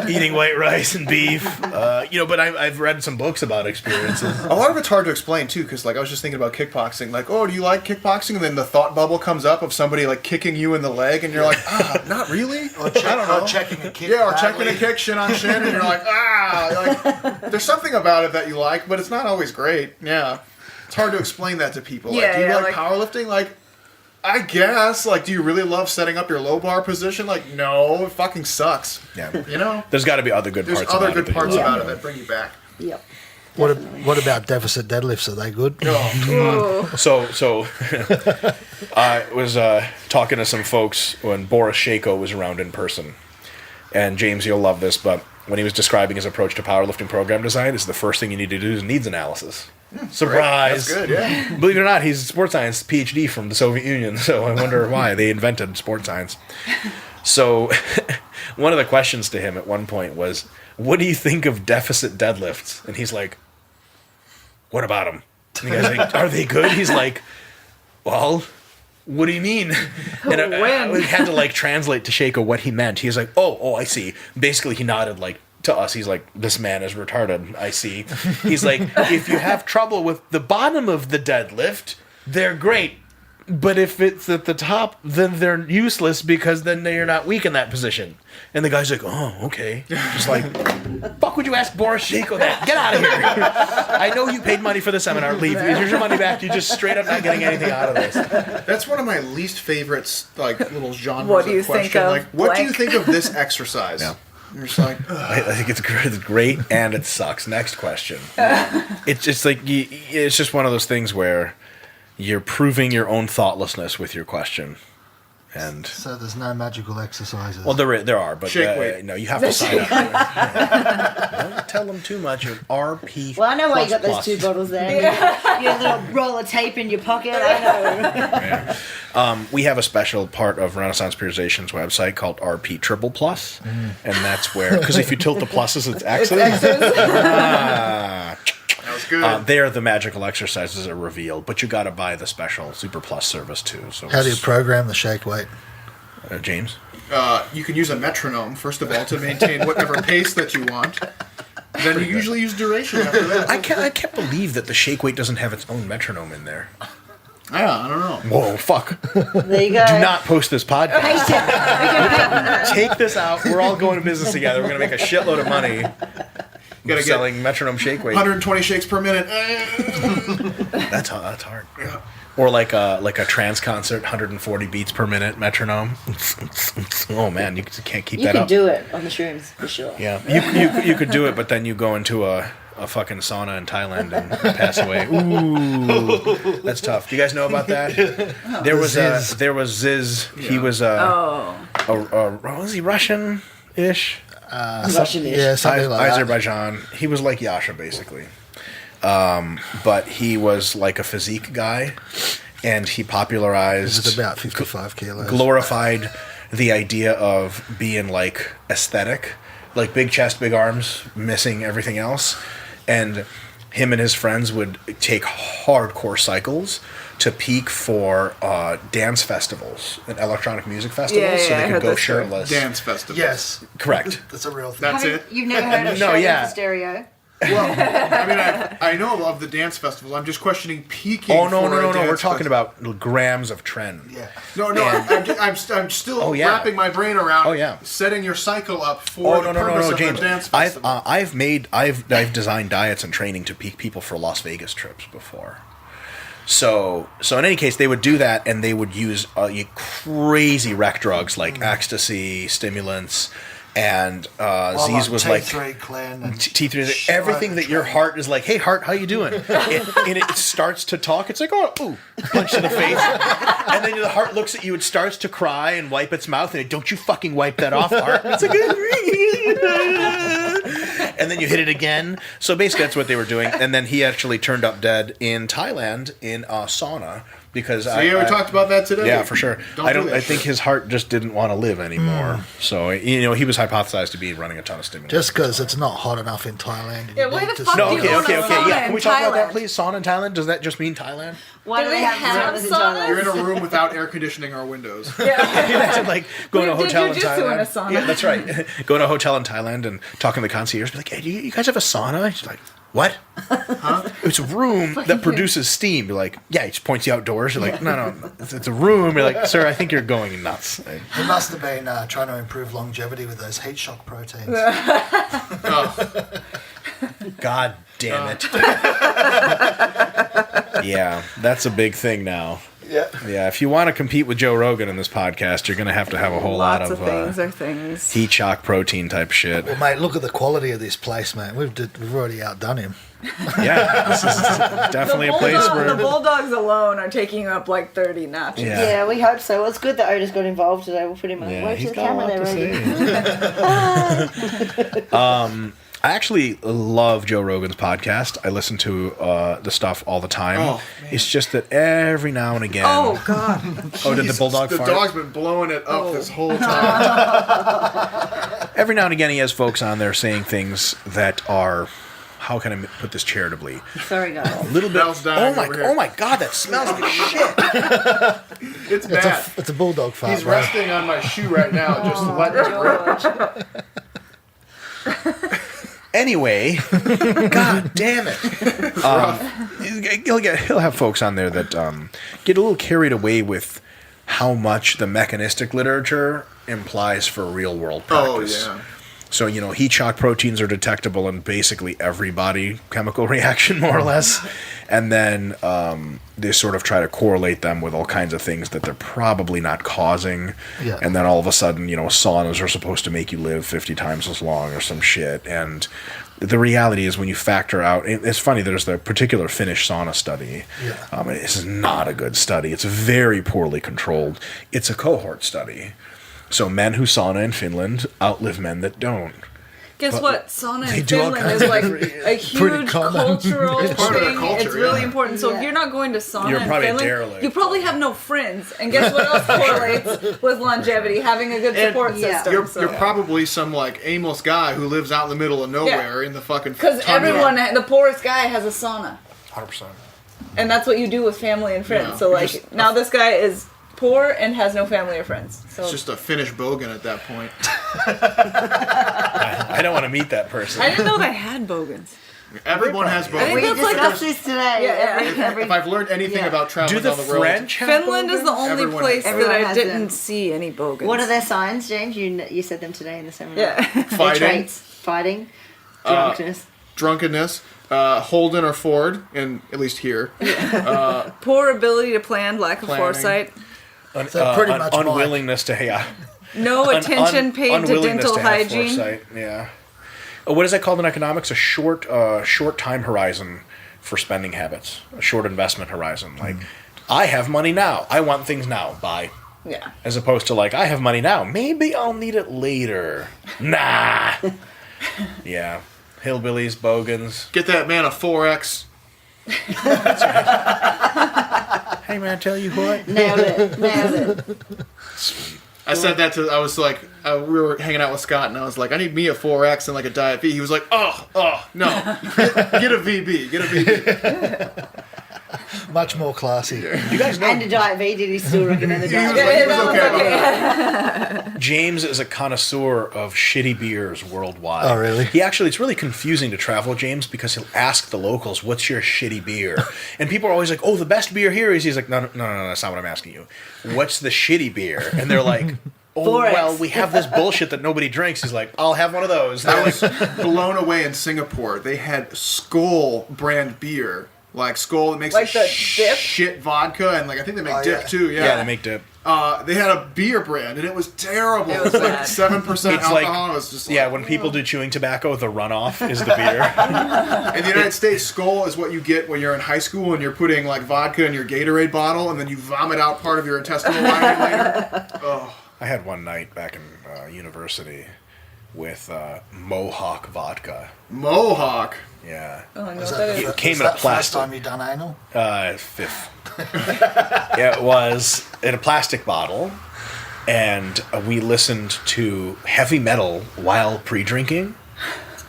eating white rice and beef. But I've read some books about experiences. A lot of it's hard to explain too, because like I was just thinking about kickboxing. Like, oh, do you like kickboxing? And then the thought bubble comes up of somebody like kicking you in the leg, and you're like, not really. Or I don't know. checking a kick. Yeah, or checking a kick, shin on shin, and you're like, like, there's something about it that you like, but it's not always great. Yeah. It's hard to explain that to people. Like, do you like powerlifting? Like, I guess. Like, do you really love setting up your low bar position? Like, no, it fucking sucks. Yeah. You know? There's got to be other good There's parts other about it good that you parts like. about it that bring you back. Yep. What about deficit deadlifts? Are they good? Oh, So I was talking to some folks when Boris Shako was around in person. And James, you'll love this, but when he was describing his approach to powerlifting program design, this is the first thing you need to do is needs analysis. Surprise! That's good, yeah. Believe it or not, he's a sports science PhD from the Soviet Union, so I wonder why they invented sports science. So one of the questions to him at one point was, what do you think of deficit deadlifts? And he's like, what about them? And the guy's like, are they good? He's like, well, what do you mean? And we had to like translate to Shako what he meant. He's like, oh, I see. Basically, he nodded like to us. He's like, this man is retarded. I see. He's like, if you have trouble with the bottom of the deadlift, they're great. But if it's at the top, then they're useless because then you're not weak in that position. And the guy's like, oh, okay. Just like, fuck would you ask Boris Shako that? Get out of here. I know you paid money for the seminar. Leave. Here's your money back. You're just straight up not getting anything out of this. That's one of my least favorites, like, little genres What do you of question. think of Like, what do you blank? think of this exercise? Yeah. You're just like, I think it's great and it sucks. Next question. It's just like, it's just one of those things where you're proving your own thoughtlessness with your question. And So there's no magical exercises. well, there are, but Shake weight. no, you have to sign up. Don't tell them too much. You're RP. Well, I know why you got those plus. 2 bottles there. Your little roll of tape in your pocket. I know. We have a special part of Renaissance Periodization's website called RP Triple Plus, and that's where, because if you tilt the pluses, it's X's. that was good. There, the magical exercises are revealed, but you got to buy the special Super Plus service too. So How do you program the shake weight? James? You can use a metronome, first of all, to maintain whatever pace that you want. Then you usually use duration after that. I can't believe that the shake weight doesn't have its own metronome in there. Yeah, I don't know. Whoa, fuck. There you go. Do not post this podcast. Paste it. We can patent that. Take this out. We're all going to business together. We're going to make a shitload of money Gotta get selling metronome shake weight. 120 shakes per minute. That's hard. Yeah. Or like a trance concert, 140 beats per minute metronome. Oh man, you can't keep You that can up. do it on the shrooms, for sure. Yeah, you could do it, but then you go into a fucking sauna in Thailand and pass away. Ooh, that's tough. Do you guys know about that? There was Zyzzz. He was was he Russian-ish? Russian-ish. Yeah, something like that. Azerbaijan. He was like Yasha, basically. But he was like a physique guy, and he popularized... It was about 55 kilos. glorified the idea of being like aesthetic, like big chest, big arms, missing everything else. And him and his friends would take hardcore cycles to peak for dance festivals and electronic music festivals, so I they could heard go this story. shirtless. Dance festival. Yes. Correct. That's a real thing. That's it. You've never heard of No, Shredding yeah. for Stereo? Well, I mean, I know of the dance festivals. I'm just questioning peaking. Oh, no. for a We're dance talking festival. about grams of trend. Yeah. No, I'm still Oh, yeah. wrapping my brain around Oh, yeah. setting your cycle up for the purpose of James. the dance I've festival. I've designed diets and training to peak people for Las Vegas trips before. So in any case, they would do that, and they would use crazy rec drugs like ecstasy, stimulants, and Zyzzz was like T3 clan and T3, everything that your heart is like, hey heart, how you doing? And it starts to talk. It's like, oh, ooh, punch to the face, and then the heart looks at you. It starts to cry and wipe its mouth, and it, don't you fucking wipe that off, heart? It's like, and then you hit it again. So basically, that's what they were doing. And then he actually turned up dead in Thailand in a sauna because we talked about that today. Yeah, for sure. Don't do that I think shit. his heart just didn't want to live anymore. So he was hypothesized to be running a ton of stimulants. Just because it's not hot enough in Thailand. Yeah, why the fuck No, do you okay. own a sauna Yeah, can we in talk about that, Thailand? please? Sauna in Thailand? Does that just mean Thailand? Why Do do they they have have saunas in saunas? Thailand? You're in a room without air conditioning or windows. Imagine like going to a We did hotel in jujitsu Thailand. in a sauna. Yeah, that's right. Going to a hotel in Thailand and talking to the concierge, be like, "Hey, do you guys have a sauna?" He's like, "What? Huh? It's a room that produces steam." You're like, "Yeah." He just points you outdoors. You're like, "No, it's a room." You're like, "Sir, I think you're going nuts." He must have been trying to improve longevity with those heat shock proteins. God damn it. Yeah, that's a big thing now. Yeah, if you want to compete with Joe Rogan in this podcast, you're going to have a whole lot Lots of things are things. heat shock protein type shit. Well, mate, look at the quality of this place, mate. We've already outdone him. Yeah, this is definitely a place The where... Bulldogs alone are taking up like 30 notches. Yeah. Yeah, we hope so. Well, it's good that Otis got involved today. We'll put him on. Yeah, Wave to he's the got a camera lot there, to Rogan. say. I actually love Joe Rogan's podcast. I listen to the stuff all the time. Oh, man. It's just that every now and again... Oh, God. Oh, did the Bulldog The fart? dog's been blowing it up this whole time. Every now and again he has folks on there saying things that are... How can I put this charitably? Sorry, guys. A little bit... Smells dying over here. Oh my God, that smells like shit. It's bad. It's a bulldog fart. He's bro. resting on my shoe right now, just letting it rip. Anyway, God damn it! He'll have folks on there that get a little carried away with how much the mechanistic literature implies for real world practice. Oh, yeah. So heat shock proteins are detectable in basically every body chemical reaction, more or less, and then they sort of try to correlate them with all kinds of things that they're probably not causing. Yeah. And then all of a sudden, saunas are supposed to make you live 50 times as long or some shit. And the reality is when you factor out... It's funny, there's the particular Finnish sauna study. Yeah. This is not a good study. It's very poorly controlled. It's a cohort study. So men who sauna in Finland outlive men that don't. Guess what? Sauna they in do all Finland kinds is like of a huge common. cultural It's part of their thing. culture, It's really yeah. important. So Yeah. if you're not going to sauna You're in probably a Finland, derelict. you probably have no friends. And guess what else correlates with longevity? Having a good support yeah. system. You're probably some like aimless guy who lives out in the middle of nowhere in the fucking Because tundra. everyone, the poorest guy has a sauna. 100%. And that's what you do with family and friends. Yeah. So like Just- now this guy is poor and has no family or friends. So It's just a Finnish bogan at that point. I don't want to meet that person. I didn't know they had bogans. Everyone has I think bogan. We that's like discussed this today. Yeah, If I've learned anything Yeah. about Do traveling the on the road, French have Finland is the bogans? only Everyone- place that everyone I has didn't them. see any bogans. What are their signs, James? You said them today in the seminar. Yeah. Their Fighting. traits: fighting, drunkenness. drunkenness, Holden or Ford, and at least here. Poor ability to plan, lack of Planning. foresight, So pretty much Mike. unwillingness to no attention paid to unwillingness dental to have hygiene. foresight. Yeah. What is that called in economics? A short time horizon for spending habits. A short investment horizon. Like, I have money now. I want things now. Buy. Yeah. As opposed to like, I have money now. Maybe I'll need it later. Nah. Yeah. Hillbillies, bogans. Get that man a 4X. Hey man, tell you what. Nailed it. Nailed it. I said that to, I was like, we were hanging out with Scott, and I was like, I need me a 4X and like a Diet V. He was like, no. Get a VB. Get a VB. Much more classy. You guys know And a Diet V, did he still recommend the He was Diet like, V? he was okay about that. James is a connoisseur of shitty beers worldwide. Oh, really? It's really confusing to travel with James because he'll ask the locals, what's your shitty beer? And people are always like, oh, the best beer here is... He's like, no, that's not what I'm asking you. What's the shitty beer? And they're like, oh, 4X. well, we have this bullshit that nobody drinks. He's like, I'll have one of those. I was blown away in Singapore. They had Skoal brand beer. Like Skoal that makes Like the dip? shit vodka, and like I think they make Oh, dip yeah. too. Yeah, they make dip. They had a beer brand, and it was terrible. It It was was like bad. 7% It's alcohol. like, It was just yeah, like, when people do chewing tobacco, the runoff is the beer. in the United States, Skoal is what you get when you're in high school and you're putting like vodka in your Gatorade bottle, and then you vomit out part of your intestinal lining later. Oh, I had one night back in university with Mohawk vodka. Mohawk. Yeah. Oh, I know Was what that that the is. It came was in a that plastic. First time you done anal? Fifth. It was in a plastic bottle, and we listened to heavy metal while pre-drinking,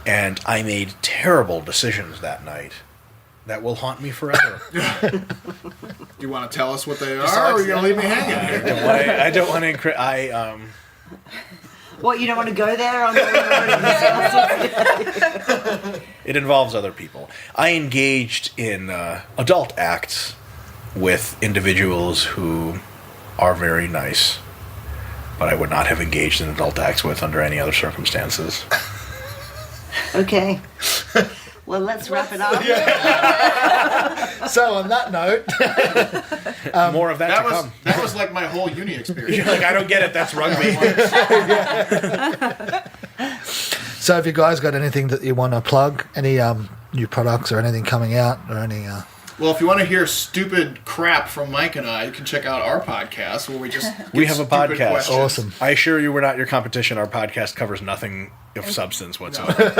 and I made terrible decisions that night that will haunt me forever. Do you want to tell us what they are, or are you going to leave me hanging here? I don't want to. What, you don't want to go there? It involves other people. I engaged in adult acts with individuals who are very nice, but I would not have engaged in adult acts with under any other circumstances. Okay. Well, let's wrap it up. So on that note, More of that to come. That was like my whole uni experience. You're like, I don't get it. That's rugby. so have you guys got anything that you want to plug? Any new products or anything coming out or any? Well, if you want to hear stupid crap from Mike and I, you can check out our podcast where we just We get have a stupid podcast. questions. Awesome. I assure you, we're not your competition. Our podcast covers nothing of substance whatsoever.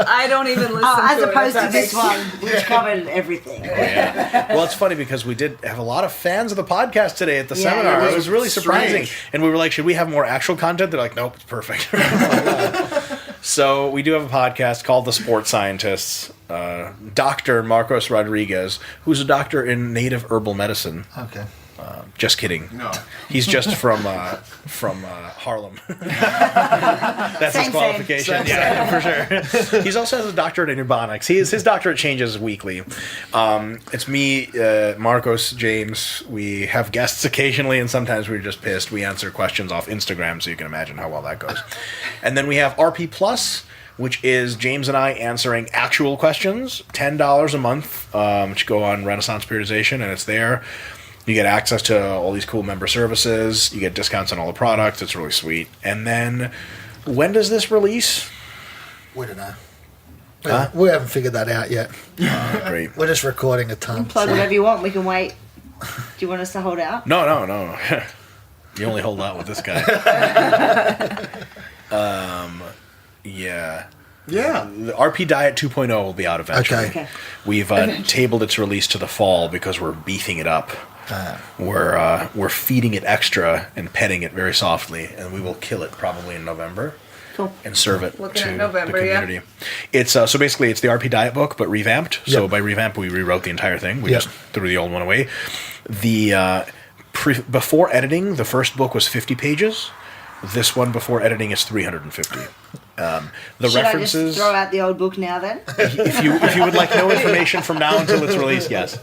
I don't even listen As to opposed it. to this one, which covered everything. Yeah. Well, it's funny because we did have a lot of fans of the podcast today at the Yeah, seminar. it It was really surprising. strange. And we were like, should we have more actual content? They're like, nope, it's perfect. So we do have a podcast called The Sports Scientists. Dr. Marcos Rodriguez, who's a doctor in native herbal medicine. Okay. Just kidding. No. He's just from Harlem. That's Same, his qualification. Yeah, for sure. He's also has a doctorate in Ebonics. His doctorate changes weekly. It's me, Marcos, James. We have guests occasionally, and sometimes we're just pissed. We answer questions off Instagram, so you can imagine how well that goes. And then we have RP Plus, which is James and I answering actual questions, $10 a month, which go on Renaissance Periodization, and it's there. You get access to all these cool member services. You get discounts on all the products. It's really sweet. And then, when does this release? We don't know. Huh? We haven't figured that out yet. Great. We're just recording a ton. Plug whatever you want. We can wait. Do you want us to hold out? No. You only hold out with this guy. Yeah. Yeah. The RP Diet 2.0 will be out eventually. Okay. Okay. We've tabled its release to the fall because we're beefing it up. We're feeding it extra and petting it very softly, and we will kill it probably in November. Cool. And serve it Looking to at November, the yeah. community. It's so basically it's the RP Diet book, but revamped. So Yep. by revamp, we rewrote the entire thing. We Yep. just threw the old one away. The before editing, the first book was 50 pages. This one before editing is 350. The Should references. I just throw out the old book now then? if you would like no information from now until it's released, yes.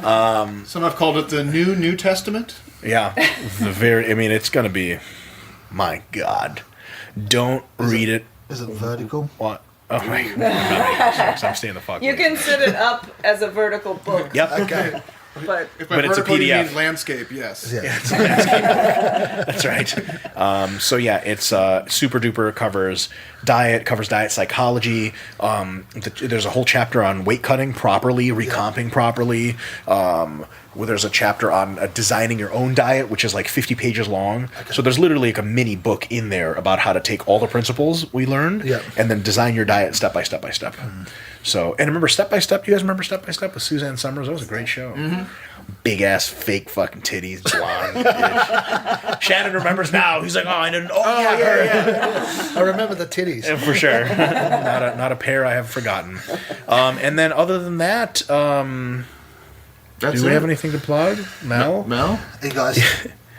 Some have called it the New Testament. Yeah, it's going to be. My God, don't read it. Is it vertical? What? Oh my God! I'm staying the fuck. You away. can sit it up as a vertical book, Yep. Okay. but If by But it's a vertical you PDF. mean landscape, yes. Yeah. That's right. So yeah, it's super duper covers diet psychology. There's a whole chapter on weight cutting properly, recomping properly. Where there's a chapter on designing your own diet, which is like 50 pages long. Okay. So there's literally like a mini book in there about how to take all the principles we learned and then design your diet step by step by step. So, and remember Step by Step? You guys remember Step by Step with Suzanne Summers? That was a great show. Big ass fake fucking titties, blonde bitch. Shannon remembers now. He's like, oh, I didn't. Oh, yeah. I remember the titties. For sure. not a pair I have forgotten. And then other than that, That's do we it. have anything to plug? Mel? Mel? Are you guys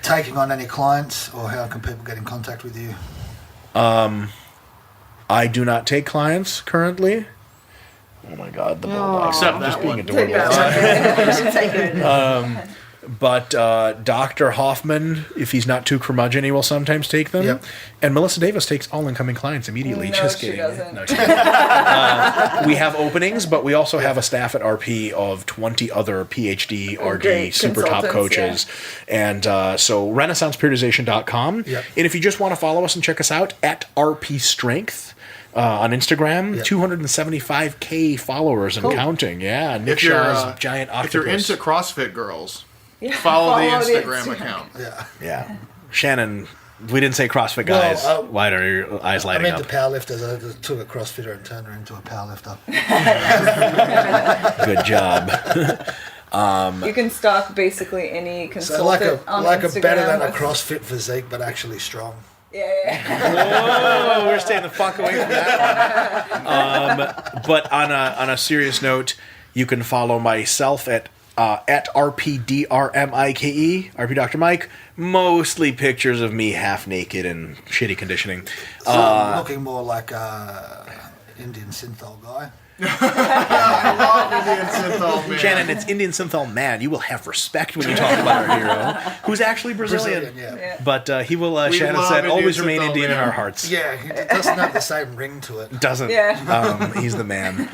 taking on any clients, or how can people get in contact with you? I do not take clients currently. Oh my God, the Bulldog. Except I'm that just being one. adorable. Take it. But Dr. Hoffman, if he's not too curmudgeon, he will sometimes take them. Yep. And Melissa Davis takes all incoming clients immediately. No, Just she kidding. doesn't. No, she doesn't. We have openings, but we also have a staff at RP of 20 other PhD, RD, great super top consultants, coaches. And so RenaissancePeriodization.com. Yep. And if you just want to follow us and check us out, at RP Strength. On Instagram, Yep. 275K followers and counting. Yeah, Nick If you're, Shaw's giant octopus. If you're into CrossFit girls, yeah, follow the follow Instagram account. Yeah. Yeah. Shannon We didn't say CrossFit guys. Why are your eyes I lighting meant up? the powerlifters. I took a CrossFitter and turned her into a powerlifter. Good job. You can stalk basically any So consultant on like a Instagram. better than a CrossFit physique, but actually strong. Yeah. Whoa, we're staying the fuck away from that one. But on a serious note, you can follow myself at RPDRMIKE, RP Dr. Mike. Mostly pictures of me half naked and shitty conditioning. Looking more like a Indian synthol guy. Shannon, it's Indian Synthol Man. You will have respect when you talk about our hero, who's actually Brazilian. Yeah. But he will, Shannon love said, Indian always remain Synthol Indian in Man. our hearts. Yeah, it doesn't have the same ring to it. Doesn't. Yeah. He's the man.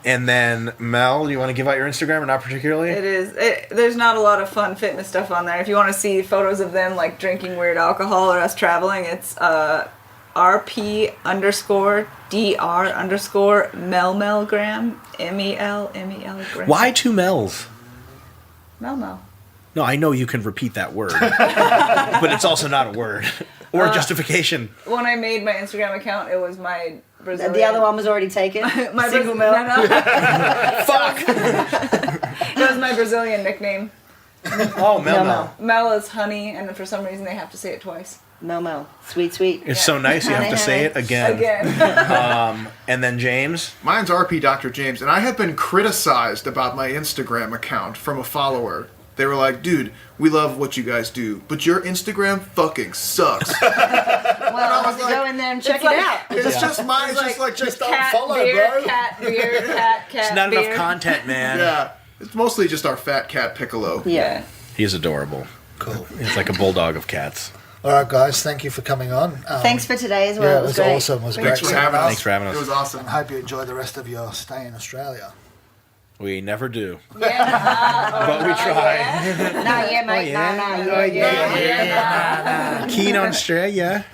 And then, Mel, you want to give out your Instagram or not particularly? It is. There's not a lot of fun fitness stuff on there. If you want to see photos of them like drinking weird alcohol or us traveling, it's RP_DR_melmelgram, MEL gram. Why two Mels? Mel? No, I know you can repeat that word. But it's also not a word. Or justification. When I made my Instagram account, it was my Brazilian. The other one was already taken. my Single Braz- male. No. Fuck! It was my Brazilian nickname. Oh, Mel. Mel. Mel is honey, and for some reason they have to say it twice. Mel. Sweet. It's so nice you have to say it again. And then James. Mine's RP Dr. James, and I have been criticized about my Instagram account from a follower. They were like, dude, we love what you guys do, but your Instagram fucking sucks. Well, I was like- go in there and check like- it out. It's just mine. It's just like, just cat, unfollow, beer, bro. cat, beer, cat, It's not beer. enough content, man. Yeah. It's mostly just our fat cat Piccolo. Yeah. He's adorable. Cool. He's like a bulldog of cats. All right, guys. Thank you for coming on. Thanks for today as well. Yeah, it was great. awesome. It was Thanks great. for having us. Thanks for having us. It was awesome. And hope you enjoy the rest of your stay in Australia. We never do. Yeah. But we try. No, yeah, mate. yeah. No, Oh, yeah. Keen on Australia.